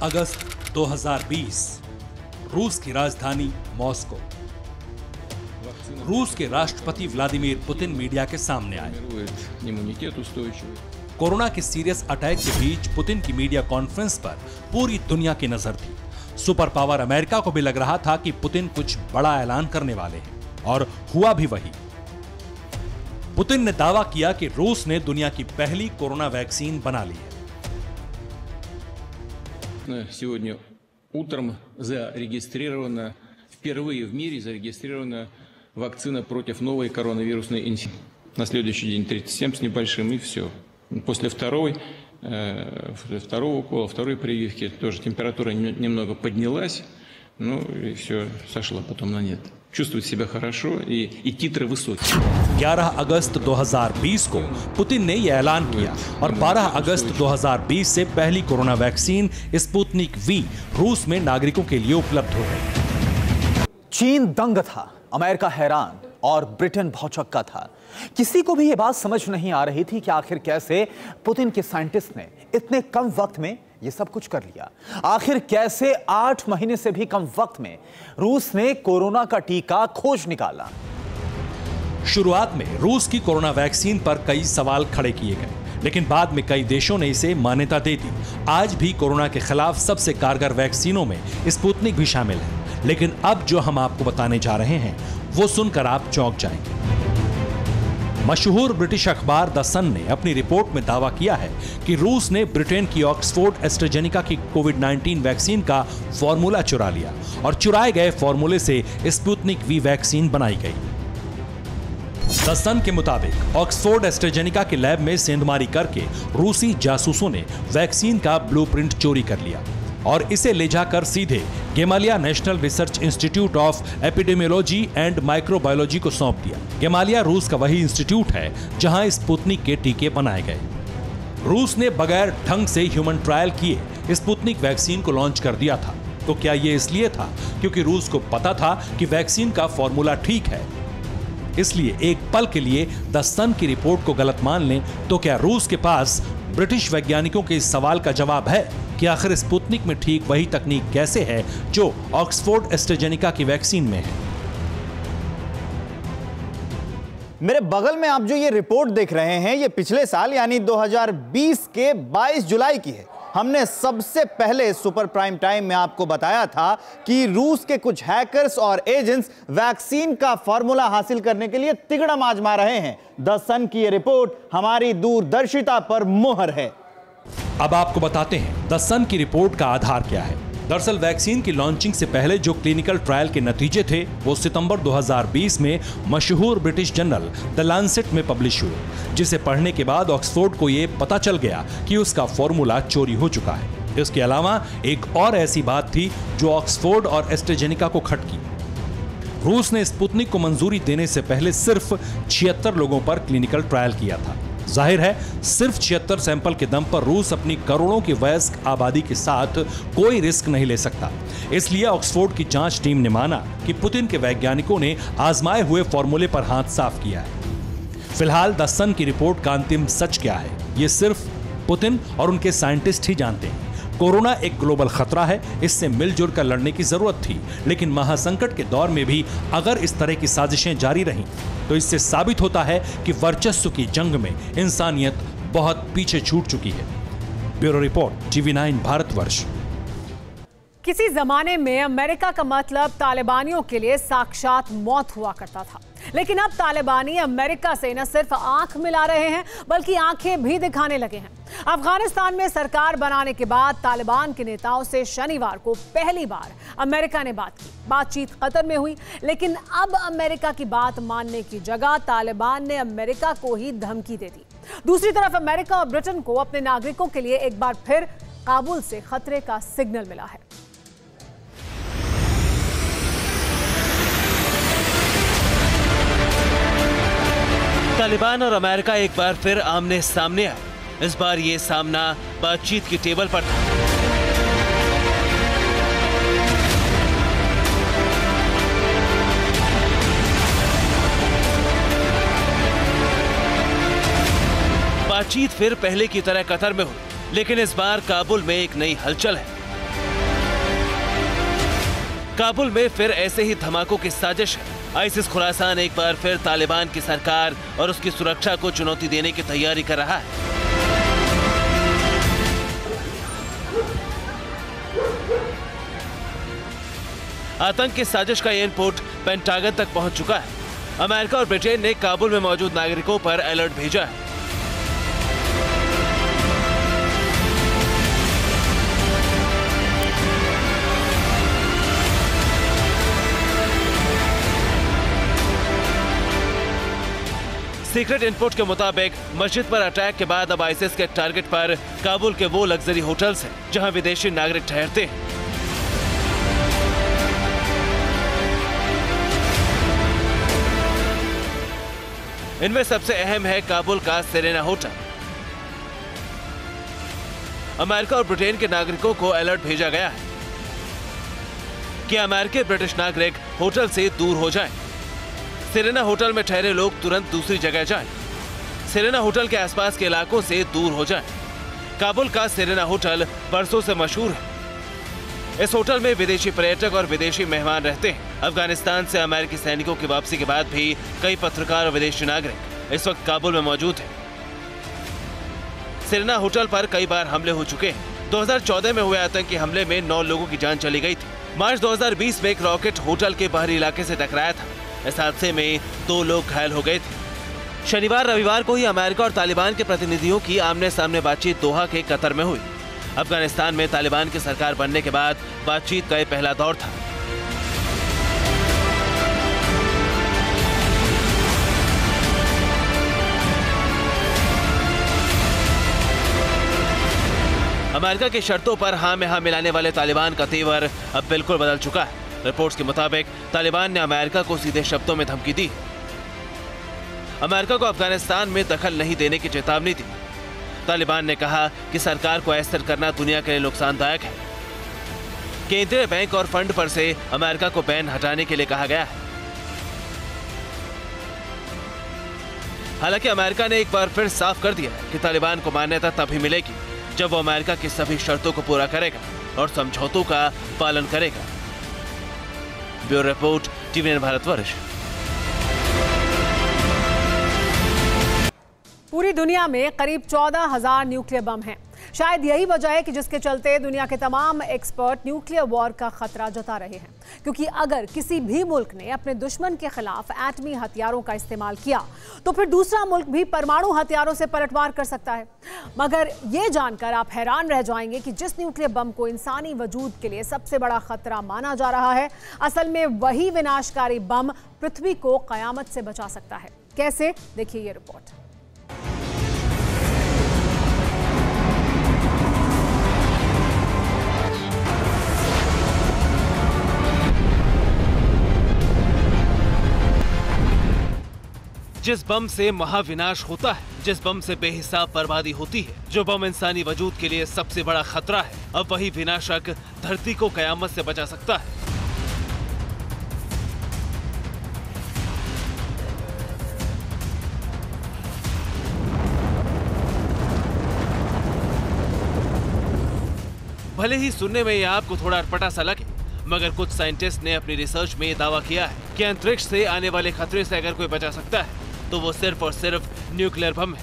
Speaker 4: अगस्त 2020 रूस की राजधानी मॉस्को। रूस के राष्ट्रपति व्लादिमीर पुतिन मीडिया के सामने आए। कोरोना के सीरियस अटैक के बीच पुतिन की मीडिया कॉन्फ्रेंस पर पूरी दुनिया की नजर थी। सुपर पावर अमेरिका को भी लग रहा था कि पुतिन कुछ बड़ा ऐलान करने वाले हैं और हुआ भी वही। पुतिन ने दावा किया कि रूस ने दुनिया की पहली कोरोना वैक्सीन बना ली है।
Speaker 16: Сегодня утром впервые в мире зарегистрирована вакцина против новой коронавирусной инфекции. На следующий день 37 с небольшим, и все. После второго укола, второй прививки тоже температура немного поднялась, ну и все, сошла потом на нет. Чувствует себя хорошо и титры высокие.
Speaker 4: 11 अगस्त 2020 को पुतिन ने यह ऐलान किया और 12 अगस्त 2020 से पहली कोरोना वैक्सीन स्पुतनिक V रूस में नागरिकों के लिए उपलब्ध हो गई।
Speaker 15: चीन दंग था, अमेरिका हैरान और ब्रिटेन भौचक्का था। किसी को भी यह बात समझ नहीं आ रही थी कि आखिर कैसे पुतिन के साइंटिस्ट ने इतने कम वक्त में ये सब कुछ कर लिया। आखिर कैसे 8 महीने से भी कम वक्त में रूस ने कोरोना का टीका खोज निकाला।
Speaker 4: शुरुआत में रूस की कोरोना वैक्सीन पर कई सवाल खड़े किए गए, लेकिन बाद में कई देशों ने इसे मान्यता दे दी। आज भी कोरोना के खिलाफ सबसे कारगर वैक्सीनों में स्पुतनिक भी शामिल है। लेकिन अब जो हम आपको बताने जा रहे हैं वो सुनकर आप चौंक जाएंगे। मशहूर ब्रिटिश अखबार द सन ने अपनी रिपोर्ट में दावा किया है कि रूस ने ब्रिटेन की ऑक्सफोर्ड एस्ट्राजेनेका की कोविड-19 वैक्सीन का फॉर्मूला चुरा लिया और चुराए गए फॉर्मूले से स्पुतनिक वी वैक्सीन बनाई गई। द सन के मुताबिक ऑक्सफोर्ड एस्ट्राजेनेका के लैब में सेंधमारी करके रूसी जासूसों ने वैक्सीन का ब्लूप्रिंट चोरी कर लिया और इसे ले जाकर सीधे Gamaleya national research institute of epidemiology and microbiology को सौंप दिया। गेमालिया रूस का वही इंस्टीट्यूट है जहां स्पुतनिक के टीके बनाए गए। रूस ने बगैर ढंग से ह्यूमन ट्रायल किए स्पुतनिक वैक्सीन को लॉन्च कर दिया था। तो क्या ये इसलिए था क्योंकि रूस को पता था कि वैक्सीन का फॉर्मूला ठीक है, इसलिए एक पल के लिए द सन की रिपोर्ट को गलत मान लें तो क्या रूस के पास ब्रिटिश वैज्ञानिकों के इस सवाल का जवाब है कि आखिर स्पुतनिक में ठीक वही तकनीक कैसे है जो ऑक्सफोर्ड एस्ट्राजेनेका की वैक्सीन में है?
Speaker 15: मेरे बगल में आप जो ये रिपोर्ट देख रहे हैं, ये पिछले साल यानी 2020 के 22 जुलाई की है। हमने सबसे पहले सुपर प्राइम टाइम में आपको बताया था कि रूस के कुछ हैकर्स और एजेंट्स वैक्सीन का फॉर्मूला हासिल करने के लिए तिगड़म आजमा रहे हैं। द सन की ये रिपोर्ट हमारी दूरदर्शिता पर मोहर है।
Speaker 4: अब आपको बताते हैं द सन की रिपोर्ट का आधार क्या है। दरअसल वैक्सीन की लॉन्चिंग से पहले जो क्लिनिकल ट्रायल के नतीजे थे वो सितंबर 2020 में मशहूर ब्रिटिश जर्नल द लैंसेट में पब्लिश हुए, जिसे पढ़ने के बाद ऑक्सफोर्ड को ये पता चल गया कि उसका फॉर्मूला चोरी हो चुका है। इसके अलावा एक और ऐसी बात थी जो ऑक्सफोर्ड और एस्ट्राजेनेका को खटकी। रूस ने स्पुतनिक को मंजूरी देने से पहले सिर्फ 76 लोगों पर क्लिनिकल ट्रायल किया था। जाहिर है सिर्फ 76 सैंपल के दम पर रूस अपनी करोड़ों की वयस्क आबादी के साथ कोई रिस्क नहीं ले सकता। इसलिए ऑक्सफोर्ड की जांच टीम ने माना कि पुतिन के वैज्ञानिकों ने आजमाए हुए फॉर्मूले पर हाथ साफ किया है। फिलहाल द सन की रिपोर्ट का अंतिम सच क्या है, ये सिर्फ पुतिन और उनके साइंटिस्ट ही जानते हैं। कोरोना एक ग्लोबल खतरा है, इससे मिलजुल कर लड़ने की जरूरत थी, लेकिन महासंकट के दौर में भी अगर इस तरह की साजिशें जारी रहीं तो इससे साबित होता है कि वर्चस्व की जंग में इंसानियत बहुत पीछे छूट चुकी है। Bureau report, TV9 Bharatvarsh.
Speaker 2: किसी जमाने में अमेरिका का मतलब तालिबानियों के लिए साक्षात मौत हुआ करता था, लेकिन अब तालिबानी अमेरिका से न सिर्फ आंख मिला रहे हैं बल्कि आंखें भी दिखाने लगे हैं। अफगानिस्तान में सरकार बनाने के बाद तालिबान के नेताओं से शनिवार को पहली बार अमेरिका ने बात की। बातचीत कतर में हुई, लेकिन अब अमेरिका की बात मानने की जगह तालिबान ने अमेरिका को ही धमकी दे दी। दूसरी तरफ अमेरिका और ब्रिटेन को अपने नागरिकों के लिए एक बार फिर काबुल से खतरे का सिग्नल मिला है।
Speaker 14: तालिबान और अमेरिका एक बार फिर आमने सामने आए। इस बार ये सामना बातचीत की टेबल पर था। बातचीत फिर पहले की तरह कतर में हुई, लेकिन इस बार काबुल में एक नई हलचल है। काबुल में फिर ऐसे ही धमाकों की साजिश है। आईसिस खुरासान एक बार फिर तालिबान की सरकार और उसकी सुरक्षा को चुनौती देने की तैयारी कर रहा है। आतंक की साजिश का इनपुट पेंटागन तक पहुंच चुका है। अमेरिका और ब्रिटेन ने काबुल में मौजूद नागरिकों पर अलर्ट भेजा है। सीक्रेट इनपुट के मुताबिक मस्जिद पर अटैक के बाद अब आईसिस के टारगेट पर काबुल के वो लग्जरी होटल्स हैं जहां विदेशी नागरिक ठहरते हैं। इनमें सबसे अहम है काबुल का सेरेना होटल। अमेरिका और ब्रिटेन के नागरिकों को अलर्ट भेजा गया है कि अमेरिकी ब्रिटिश नागरिक होटल से दूर हो जाएं। सेरेना होटल में ठहरे लोग तुरंत दूसरी जगह जाएं। सेरेना होटल के आसपास के इलाकों से दूर हो जाएं। काबुल का सेरेना होटल बरसों से मशहूर है। इस होटल में विदेशी पर्यटक और विदेशी मेहमान रहते हैं। अफगानिस्तान से अमेरिकी सैनिकों की वापसी के बाद भी कई पत्रकार और विदेशी नागरिक इस वक्त काबुल में मौजूद हैं। सेरेना होटल पर कई बार हमले हो चुके हैं। 2014 में हुए आतंकी हमले में 9 लोगों की जान चली गई थी। मार्च 2020 में एक रॉकेट होटल के बाहरी इलाके से टकराया था। इस हादसे में 2 लोग घायल हो गए थे। शनिवार रविवार को ही अमेरिका और तालिबान के प्रतिनिधियों की आमने सामने बातचीत दोहा के कतर में हुई। अफगानिस्तान में तालिबान की सरकार बनने के बाद बातचीत का यह पहला दौर था। अमेरिका की शर्तों पर हाँ में हाँ मिलाने वाले तालिबान का तेवर अब बिल्कुल बदल चुका है। रिपोर्ट्स के मुताबिक तालिबान ने अमेरिका को सीधे शब्दों में धमकी दी। अमेरिका को अफगानिस्तान में दखल नहीं देने की चेतावनी दी। तालिबान ने कहा कि सरकार को अस्थिर करना दुनिया के लिए नुकसानदायक है। केंद्रीय बैंक और फंड पर से अमेरिका को बैन हटाने के लिए कहा गया है। हालांकि अमेरिका ने एक बार फिर साफ कर दिया कि तालिबान को मान्यता तभी मिलेगी जब वो अमेरिका की सभी शर्तों को पूरा करेगा और समझौतों का पालन करेगा। Bureau report, TVN Bharatvarsh.
Speaker 2: पूरी दुनिया में करीब 14,000 न्यूक्लियर बम हैं। शायद यही वजह है कि जिसके चलते दुनिया के तमाम एक्सपर्ट न्यूक्लियर वॉर का खतरा जता रहे हैं, क्योंकि अगर किसी भी मुल्क ने अपने दुश्मन के खिलाफ एटमी हथियारों का इस्तेमाल किया तो फिर दूसरा मुल्क भी परमाणु हथियारों से पलटवार कर सकता है। मगर ये जानकर आप हैरान रह जाएंगे कि जिस न्यूक्लियर बम को इंसानी वजूद के लिए सबसे बड़ा खतरा माना जा रहा है, असल में वही विनाशकारी बम पृथ्वी को कयामत से बचा सकता है। कैसे, देखिए ये रिपोर्ट।
Speaker 14: जिस बम से महाविनाश होता है, जिस बम से बेहिसाब बर्बादी होती है, जो बम इंसानी वजूद के लिए सबसे बड़ा खतरा है, अब वही विनाशक धरती को कयामत से बचा सकता है। भले ही सुनने में यह आपको थोड़ा अटपटा सा लगे, मगर कुछ साइंटिस्ट ने अपनी रिसर्च में दावा किया है कि अंतरिक्ष से आने वाले खतरे से अगर कोई बचा सकता है तो वो सिर्फ और सिर्फ न्यूक्लियर बम है।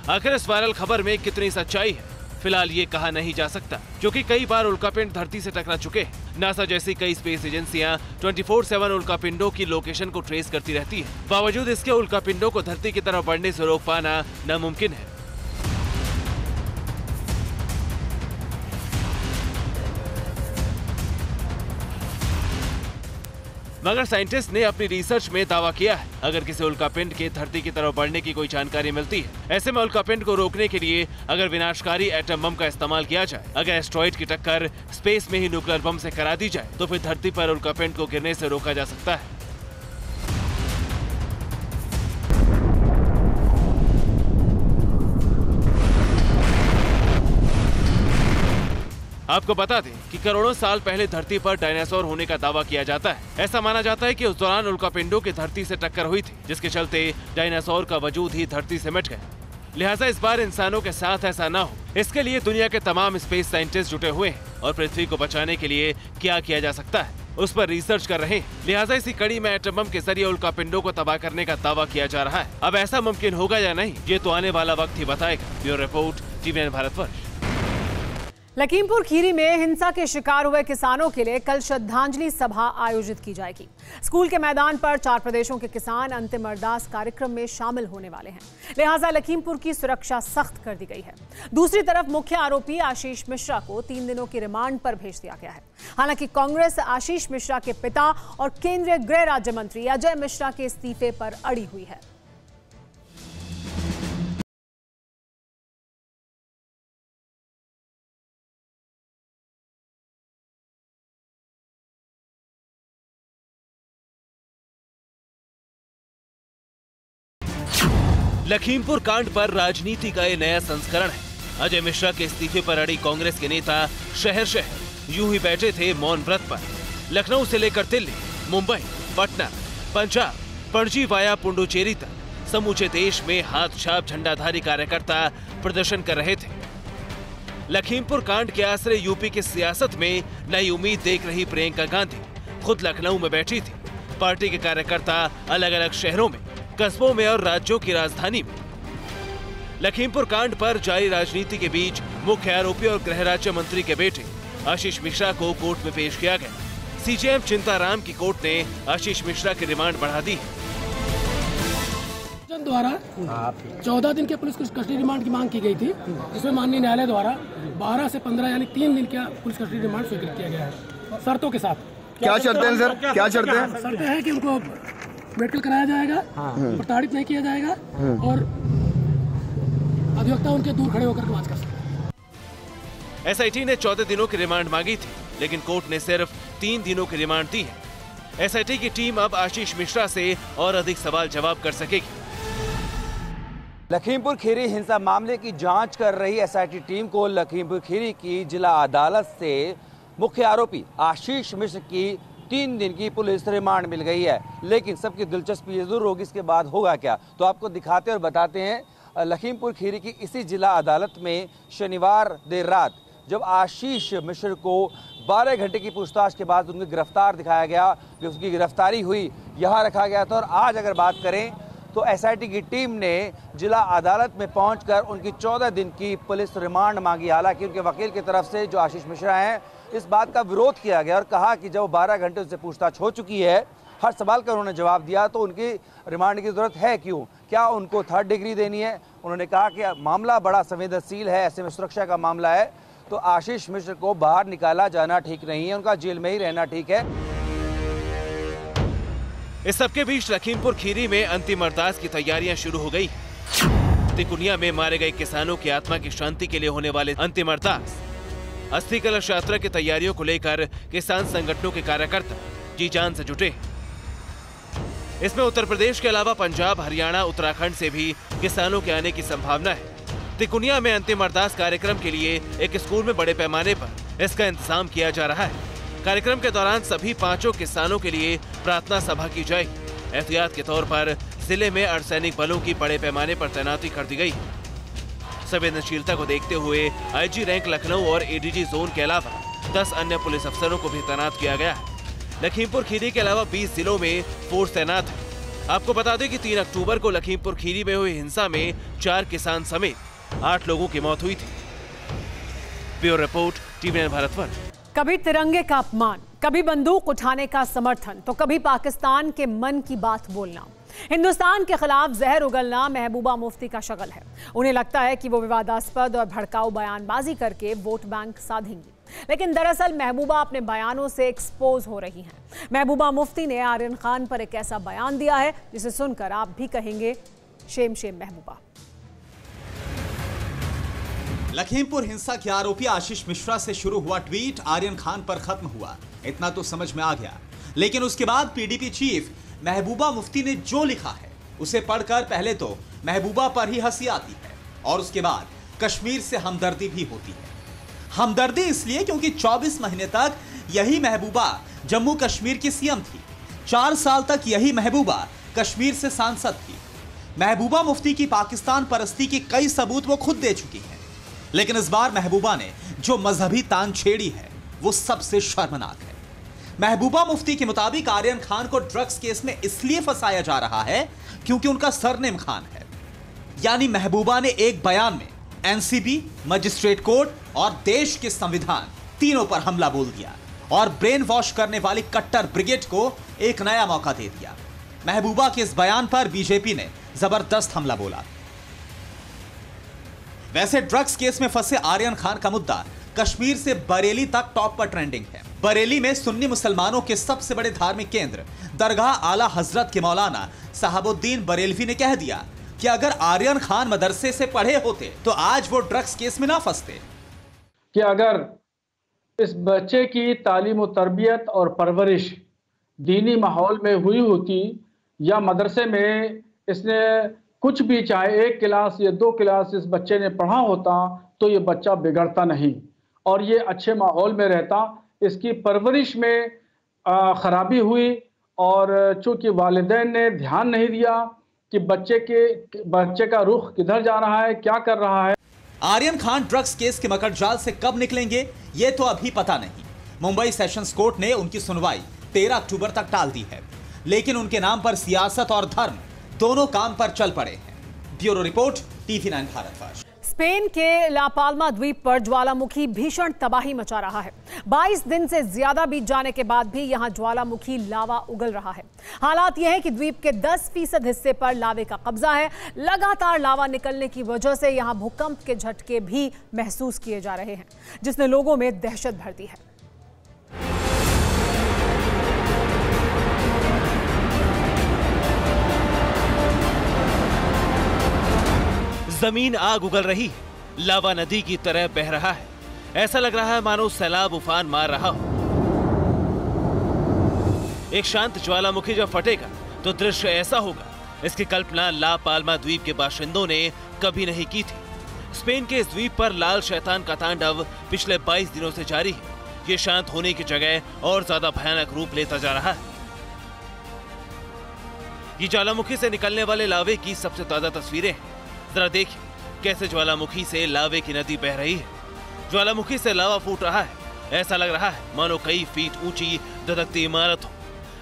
Speaker 14: आखिर इस वायरल खबर में कितनी सच्चाई है, फिलहाल ये कहा नहीं जा सकता, क्योंकि कई बार उल्कापिंड धरती से टकरा चुके हैं। नासा जैसी कई स्पेस एजेंसियां 24/7 उल्कापिंडों की लोकेशन को ट्रेस करती रहती है। बावजूद इसके उल्कापिंडों को धरती की तरफ बढ़ने से रोक पाना नामुमकिन है। मगर साइंटिस्ट ने अपनी रिसर्च में दावा किया है, अगर किसी उल्कापिंड के धरती की तरफ बढ़ने की कोई जानकारी मिलती है, ऐसे में उल्कापिंड को रोकने के लिए अगर विनाशकारी एटम बम का इस्तेमाल किया जाए, अगर एस्ट्रॉइड की टक्कर स्पेस में ही न्यूक्लियर बम से करा दी जाए, तो फिर धरती पर उल्कापिंड को गिरने से रोका जा सकता है। आपको बता दें कि करोड़ों साल पहले धरती पर डायनासोर होने का दावा किया जाता है। ऐसा माना जाता है कि उस दौरान उल्कापिंडों की धरती से टक्कर हुई थी, जिसके चलते डायनासोर का वजूद ही धरती से मिट गया। लिहाजा इस बार इंसानों के साथ ऐसा ना हो, इसके लिए दुनिया के तमाम स्पेस साइंटिस्ट जुटे हुए हैं और पृथ्वी को बचाने के लिए क्या किया जा सकता है उस पर रिसर्च कर रहे हैं। लिहाजा इसी कड़ी में एटम बम के जरिए उल्कापिंडों को तबाह करने का दावा किया जा रहा है। अब ऐसा मुमकिन होगा या नहीं, ये तो आने वाला वक्त ही बताएगा। Bureau report, TVN Bharatvarsh.
Speaker 2: Lakhimpur Kheri में हिंसा के शिकार हुए किसानों के लिए कल श्रद्धांजलि सभा आयोजित की जाएगी। स्कूल के मैदान पर 4 प्रदेशों के किसान अंतिम अरदास कार्यक्रम में शामिल होने वाले हैं, लिहाजा लखीमपुर की सुरक्षा सख्त कर दी गई है। दूसरी तरफ मुख्य आरोपी आशीष मिश्रा को 3 दिनों की रिमांड पर भेज दिया गया है। हालांकि कांग्रेस आशीष मिश्रा के पिता और केंद्रीय गृह राज्य मंत्री अजय मिश्रा के इस्तीफे पर अड़ी हुई है।
Speaker 14: लखीमपुर कांड पर राजनीति का ये नया संस्करण है। अजय मिश्रा के इस्तीफे पर अड़ी कांग्रेस के नेता शहर शहर यूं ही बैठे थे मौन व्रत पर। लखनऊ से लेकर दिल्ली, मुंबई, पटना, पंजाब, पणजी वाया पुडुचेरी तक समूचे देश में हाथ छाप झंडाधारी कार्यकर्ता प्रदर्शन कर रहे थे। लखीमपुर कांड के आसरे यूपी की सियासत में नई उम्मीद देख रही प्रियंका गांधी खुद लखनऊ में बैठी थी। पार्टी के कार्यकर्ता अलग अलग शहरों में, कस्बों में और राज्यों की राजधानी में। लखीमपुर कांड पर जारी राजनीति के बीच मुख्य आरोपी और गृह राज्य मंत्री के बेटे आशीष मिश्रा को कोर्ट में पेश किया गया। सीजेएम चिंताराम की कोर्ट ने आशीष मिश्रा की रिमांड बढ़ा दी है।
Speaker 17: द्वारा 14 दिन के पुलिस कस्टडी रिमांड की मांग की गई थी, जिसमें माननीय न्यायालय द्वारा 12 से 15 यानी 3 दिन का पुलिस कस्टडी रिमांड स्वीकृत किया गया है, शर्तों के साथ।
Speaker 18: क्या शर्तें हैं सर? क्या शर्तें हैं?
Speaker 17: शर्तें हैं कि उनको मेडिकल कराया जाएगा, प्रताड़ित नहीं किया जाएगा और अधिवक्ता उनके दूर खड़े होकर बात कर सकते।
Speaker 14: एसआईटी ने 14 दिनों की रिमांड मांगी थी, लेकिन कोर्ट ने सिर्फ 3 दिनों की रिमांड दी है। एसआईटी की टीम अब आशीष मिश्रा से और अधिक सवाल जवाब कर सकेगी।
Speaker 19: लखीमपुर खीरी हिंसा मामले की जांच कर रही एसआईटी टीम को लखीमपुर खीरी की जिला अदालत से मुख्य आरोपी आशीष मिश्र की 3 दिन की पुलिस रिमांड मिल गई है। लेकिन सबकी दिलचस्पी जरूर होगी इसके बाद होगा क्या, तो आपको दिखाते और बताते हैं। लखीमपुर खीरी की इसी जिला अदालत में शनिवार देर रात जब आशीष मिश्र को 12 घंटे की पूछताछ के बाद उनको गिरफ्तार दिखाया गया, उसकी गिरफ्तारी हुई, यहाँ रखा गया था। और आज अगर बात करें तो एसआईटी की टीम ने जिला अदालत में पहुंचकर उनकी 14 दिन की पुलिस रिमांड मांगी। हालांकि उनके वकील की तरफ से जो आशीष मिश्रा हैं, इस बात का विरोध किया गया और कहा कि जब 12 घंटे उनसे पूछताछ हो चुकी है, हर सवाल का उन्होंने जवाब दिया, तो उनकी रिमांड की जरूरत है क्यों? क्या उनको 3rd डिग्री देनी है? उन्होंने कहा कि मामला बड़ा संवेदनशील है, ऐसे में सुरक्षा का मामला है, तो आशीष मिश्र को बाहर निकाला जाना ठीक नहीं है, उनका जेल में ही रहना ठीक है।
Speaker 14: इस सबके बीच लखीमपुर खीरी में अंतिम अरदास की तैयारियां शुरू हो गई। तिकुनिया में मारे गए किसानों की आत्मा की शांति के लिए होने वाले अंतिम अरदास, अस्थि कलश यात्रा की तैयारियों को लेकर किसान संगठनों के कार्यकर्ता जी जान से जुटे। इसमें उत्तर प्रदेश के अलावा पंजाब, हरियाणा, उत्तराखंड से भी किसानों के आने की संभावना है। तिकुनिया में अंतिम अरदास कार्यक्रम के लिए एक स्कूल में बड़े पैमाने पर इसका इंतजाम किया जा रहा है। कार्यक्रम के दौरान सभी 5 किसानों के लिए प्रार्थना सभा की जाएगी। एहतियात के तौर पर जिले में अर्धसैनिक बलों की बड़े पैमाने पर तैनाती कर दी गई। संवेदनशीलता को देखते हुए आईजी रैंक लखनऊ और एडीजी जोन के अलावा 10 अन्य पुलिस अफसरों को भी तैनात किया गया है। लखीमपुर खीरी के अलावा 20 जिलों में फोर्स तैनात है। आपको बता दें कि 3 अक्टूबर को लखीमपुर खीरी में हुई हिंसा में 4 किसान समेत 8 लोगों की मौत हुई थी। Bureau report, TV9 Bharatvarsh.
Speaker 2: कभी तिरंगे का अपमान, कभी बंदूक उठाने का समर्थन, तो कभी पाकिस्तान के मन की बात बोलना। हिंदुस्तान के खिलाफ जहर उगलना महबूबा मुफ्ती का शगल है। उन्हें लगता है कि वो विवादास्पद और भड़काऊ बयानबाजी करके वोट बैंक साधेंगी, लेकिन दरअसल महबूबा अपने बयानों से एक्सपोज हो रही हैं। महबूबा मुफ्ती ने आर्यन खान पर एक ऐसा बयान दिया है जिसे सुनकर आप भी कहेंगे शेम शेम महबूबा।
Speaker 20: लखीमपुर हिंसा के आरोपी आशीष मिश्रा से शुरू हुआ ट्वीट आर्यन खान पर खत्म हुआ, इतना तो समझ में आ गया। लेकिन उसके बाद पीडीपी चीफ महबूबा मुफ्ती ने जो लिखा है उसे पढ़कर पहले तो महबूबा पर ही हंसी आती है और उसके बाद कश्मीर से हमदर्दी भी होती है। हमदर्दी इसलिए क्योंकि 24 महीने तक यही महबूबा जम्मू कश्मीर की सीएम थी। 4 साल तक यही महबूबा कश्मीर से सांसद थी। महबूबा मुफ्ती की पाकिस्तान परस्ती की कई सबूत वो खुद दे चुकी है। लेकिन इस बार महबूबा ने जो मजहबी तान छेड़ी है वो सबसे शर्मनाक है। महबूबा मुफ्ती के मुताबिक आर्यन खान को ड्रग्स केस में इसलिए फंसाया जा रहा है क्योंकि उनका सरनेम खान है। यानी महबूबा ने एक बयान में एनसीबी, मजिस्ट्रेट कोर्ट और देश के संविधान तीनों पर हमला बोल दिया और ब्रेन वॉश करने वाली कट्टर ब्रिगेड को एक नया मौका दे दिया। महबूबा के इस बयान पर बीजेपी ने जबरदस्त हमला बोला। वैसे ड्रग्स केस में फंसे आर्यन खान का मुद्दा कश्मीर से बरेली तक टॉप पर ट्रेंडिंग है। बरेली में सुन्नी मुसलमानों के सबसे बड़े धार्मिक केंद्र दरगाह आला हजरत के मौलाना साहबुद्दीन बरेलवी ने कह दिया कि अगर आर्यन खान मदरसे से पढ़े होते तो आज वो ड्रग्स केस में ना फंसते।
Speaker 6: कि अगर इस बच्चे की तालीम और तरबियत और परवरिश दीनी माहौल में हुई होती या मदरसे में इसने कुछ भी चाहे 1 क्लास या 2 क्लास इस बच्चे ने पढ़ा होता तो ये बच्चा बिगड़ता नहीं और ये अच्छे माहौल में रहता। इसकी परवरिश में खराबी हुई और चूंकि वालिदैन ने ध्यान नहीं दिया कि बच्चे का रुख किधर जा रहा है, क्या कर रहा है।
Speaker 20: आर्यन खान ड्रग्स केस के मकड़जाल से कब निकलेंगे ये तो अभी पता नहीं। मुंबई सेशंस कोर्ट ने उनकी सुनवाई 13 अक्टूबर तक टाल दी है, लेकिन उनके नाम पर सियासत और धर्म दोनों काम पर चल पड़े हैं। Bureau report, TV9 Bharatvarsh.
Speaker 2: Spain के ला पाल्मा द्वीप पर ज्वालामुखी भीषण तबाही मचा रहा है। 22 दिन से ज्यादा बीत जाने के बाद भी यहां ज्वालामुखी लावा उगल रहा है। हालात यह है कि द्वीप के 10% हिस्से पर लावे का कब्जा है। लगातार लावा निकलने की वजह से यहां भूकंप के झटके भी महसूस किए जा रहे हैं, जिसने लोगों में दहशत भर दी है।
Speaker 14: जमीन आग उगल रही है, लावा नदी की तरह बह रहा है। ऐसा लग रहा है मानो सैलाब उफान मार रहा हो। एक शांत ज्वालामुखी जब फटेगा तो दृश्य ऐसा होगा, इसकी कल्पना ला पाल्मा द्वीप के बाशिंदों ने कभी नहीं की थी। स्पेन के इस द्वीप पर लाल शैतान का तांडव पिछले 22 दिनों से जारी है। ये शांत होने की जगह और ज्यादा भयानक रूप लेता जा रहा है। ये ज्वालामुखी से निकलने वाले लावे की सबसे ताजा तस्वीरें हैं। जरा देखिए कैसे ज्वालामुखी से लावे की नदी बह रही है। ज्वालामुखी से लावा फूट रहा है। ऐसा लग रहा है मानो कई फीट ऊंची धधकती इमारत हो।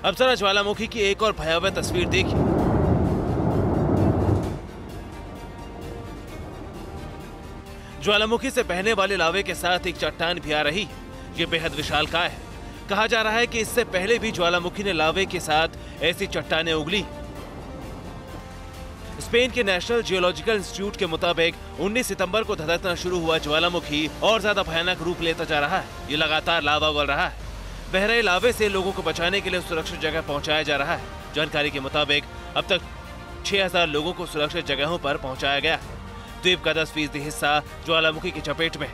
Speaker 14: अब जरा ज्वालामुखी की एक और भयावह तस्वीर देखिए। ज्वालामुखी से बहने वाले लावे के साथ एक चट्टान भी आ रही है। ये बेहद विशालकाय है। कहा जा रहा है कि इससे पहले भी ज्वालामुखी ने लावे के साथ ऐसी चट्टानें उगली। स्पेन के नेशनल जियोलॉजिकल इंस्टीट्यूट के मुताबिक 19 सितंबर को धधकना शुरू हुआ ज्वालामुखी और ज्यादा भयानक रूप लेता जा रहा है। ये लगातार लावा उगल रहा है। बह रहे लावे से लोगों को बचाने के लिए सुरक्षित जगह पहुंचाया जा रहा है। जानकारी के मुताबिक अब तक 6000 लोगों को सुरक्षित जगहों पर पहुंचाया गया है। द्वीप का 10% हिस्सा ज्वालामुखी की चपेट में है।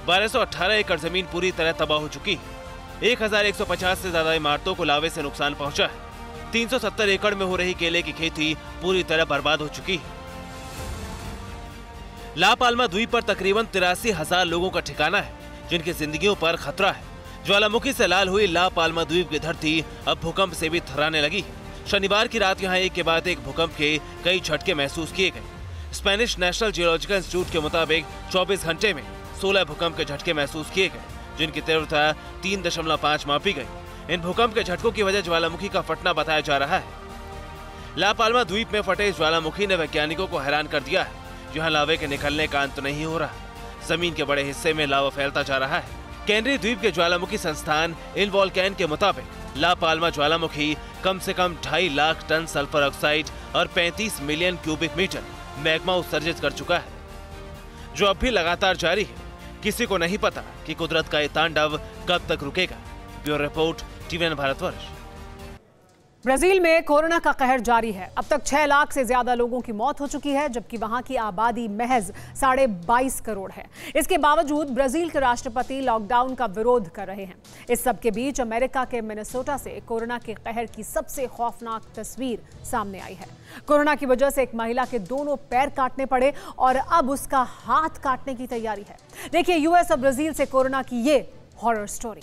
Speaker 14: 1218 एकड़ जमीन पूरी तरह तबाह हो चुकी है। 1150 से ज्यादा इमारतों को लावे से नुकसान पहुंचा है। 370 एकड़ में हो रही केले की खेती पूरी तरह बर्बाद हो चुकी है। ला पाल्मा द्वीप पर तकरीबन 83,000 लोगों का ठिकाना है, जिनकी जिंदगियों पर खतरा है। ज्वालामुखी से लाल हुई ला पाल्मा द्वीप की धरती अब भूकंप से भी थर्राने लगी। शनिवार की रात यहाँ एक के बाद एक भूकंप के कई झटके महसूस किए गए। स्पेनिश नेशनल जियोलॉजिकल इंस्टीट्यूट के मुताबिक 24 घंटे में 16 भूकंप के झटके महसूस किए गए, जिनकी तीव्रता 3.5 मापी गई। इन भूकंप के झटकों की वजह ज्वालामुखी का फटना बताया जा रहा है। ला पाल्मा द्वीप में फटे ज्वालामुखी ने वैज्ञानिकों को हैरान कर दिया है। यहाँ लावे के निकलने का अंत नहीं हो रहा। जमीन के बड़े हिस्से में लावा फैलता जा रहा है। कैनरी द्वीप के ज्वालामुखी संस्थान इनवॉल्केन के मुताबिक ला पाल्मा ज्वालामुखी कम से कम 2.5 लाख टन सल्फर ऑक्साइड और 35 मिलियन क्यूबिक मीटर मैग्मा उत्सर्जित कर चुका है, जो अब भी लगातार जारी है। किसी को नहीं पता कि कुदरत का ये तांडव कब तक रुकेगा। Bureau report, TVN Bharatvarsh.
Speaker 2: Brazil में कोरोना का कहर जारी है। अब तक 6 लाख से ज्यादा लोगों की मौत हो चुकी है, जबकि वहां की आबादी महज 22.5 करोड़ है। इसके बावजूद ब्राजील के राष्ट्रपति लॉकडाउन का विरोध कर रहे हैं। इस सब के बीच अमेरिका के मिनेसोटा से कोरोना के कहर की सबसे खौफनाक तस्वीर सामने आई है। कोरोना की वजह से एक महिला के दोनों पैर काटने पड़े और अब उसका हाथ काटने की तैयारी है। देखिए यूएस और ब्राजील से कोरोना की ये हॉरर स्टोरी।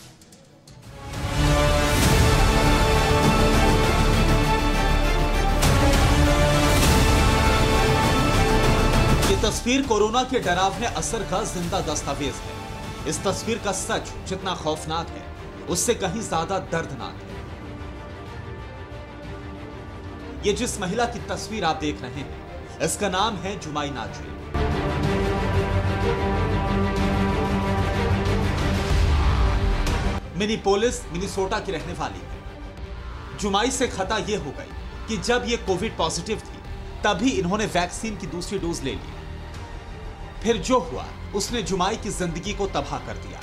Speaker 20: ये तस्वीर कोरोना के डरावने असर का जिंदा दस्तावेज है। इस तस्वीर का सच जितना खौफनाक है, उससे कहीं ज्यादा दर्दनाक है। ये जिस महिला की तस्वीर आप देख रहे हैं, इसका नाम है जुमाई नाट्री। मिनीपोलिस, मिनीसोटा की रहने वाली है। जुमाई से खता यह हो गई कि जब ये कोविड पॉजिटिव थी, तभी इन्होंने वैक्सीन की दूसरी डोज ले ली। फिर जो हुआ, उसने जुमाई की जिंदगी को तबाह कर दिया।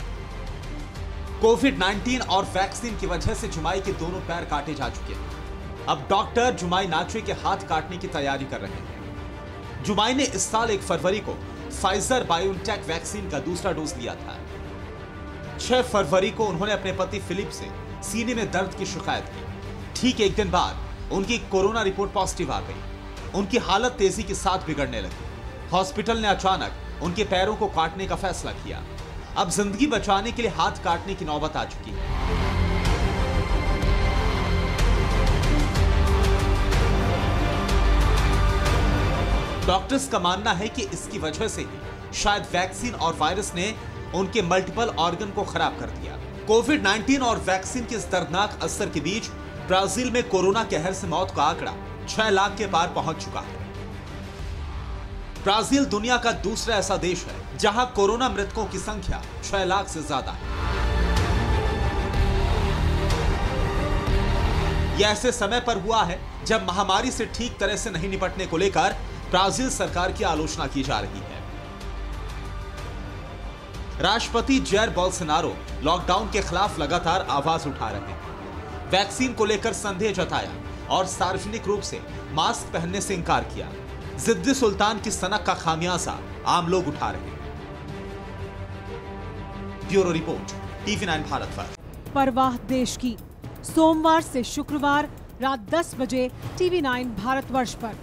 Speaker 20: कोविड-19 और वैक्सीन की वजह से जुमाई के दोनों पैर काटे जा चुके हैं। अब डॉक्टर जुमाई नाट्री के हाथ काटने की तैयारी कर रहे हैं। जुमाई ने इस साल 1 फरवरी को फाइजर बायोनटेक वैक्सीन का दूसरा डोज लिया था। 6 फरवरी को उन्होंने अपने पति फिलिप से सीने में दर्द की शिकायत की। ठीक एक दिन बाद उनकी कोरोना रिपोर्ट पॉजिटिव आ गई। उनकी हालत तेजी के साथ बिगड़ने लगी। हॉस्पिटल ने अचानक उनके पैरों को काटने का फैसला किया। अब जिंदगी बचाने के लिए हाथ काटने की नौबत आ चुकी है। डॉक्टर्स का मानना है कि इसकी वजह से ही शायद वैक्सीन और वायरस ने उनके मल्टीपल ऑर्गन को खराब कर दिया। कोविड-19 और वैक्सीन के इस दर्दनाक असर के बीच ब्राजील में कोरोना कहर से मौत का आंकड़ा 6 लाख के पार पहुंच चुका है। ब्राजील दुनिया का दूसरा ऐसा देश है जहां कोरोना मृतकों की संख्या 6 लाख से ज्यादा है। यह ऐसे समय पर हुआ है जब महामारी से ठीक तरह से नहीं निपटने को लेकर ब्राजील सरकार की आलोचना की जा रही है। राष्ट्रपति जैर बोल्सोनारो लॉकडाउन के खिलाफ लगातार आवाज उठा रहे हैं। वैक्सीन को लेकर संदेह जताया और सार्वजनिक रूप से मास्क पहनने से इंकार किया। जिद्दी सुल्तान की सनक का खामियाजा आम लोग उठा रहे हैं। ब्यूरो रिपोर्ट, TV9 भारत पर।
Speaker 2: परवाह देश की, सोमवार से शुक्रवार रात 10 बजे TV9 भारतवर्ष पर।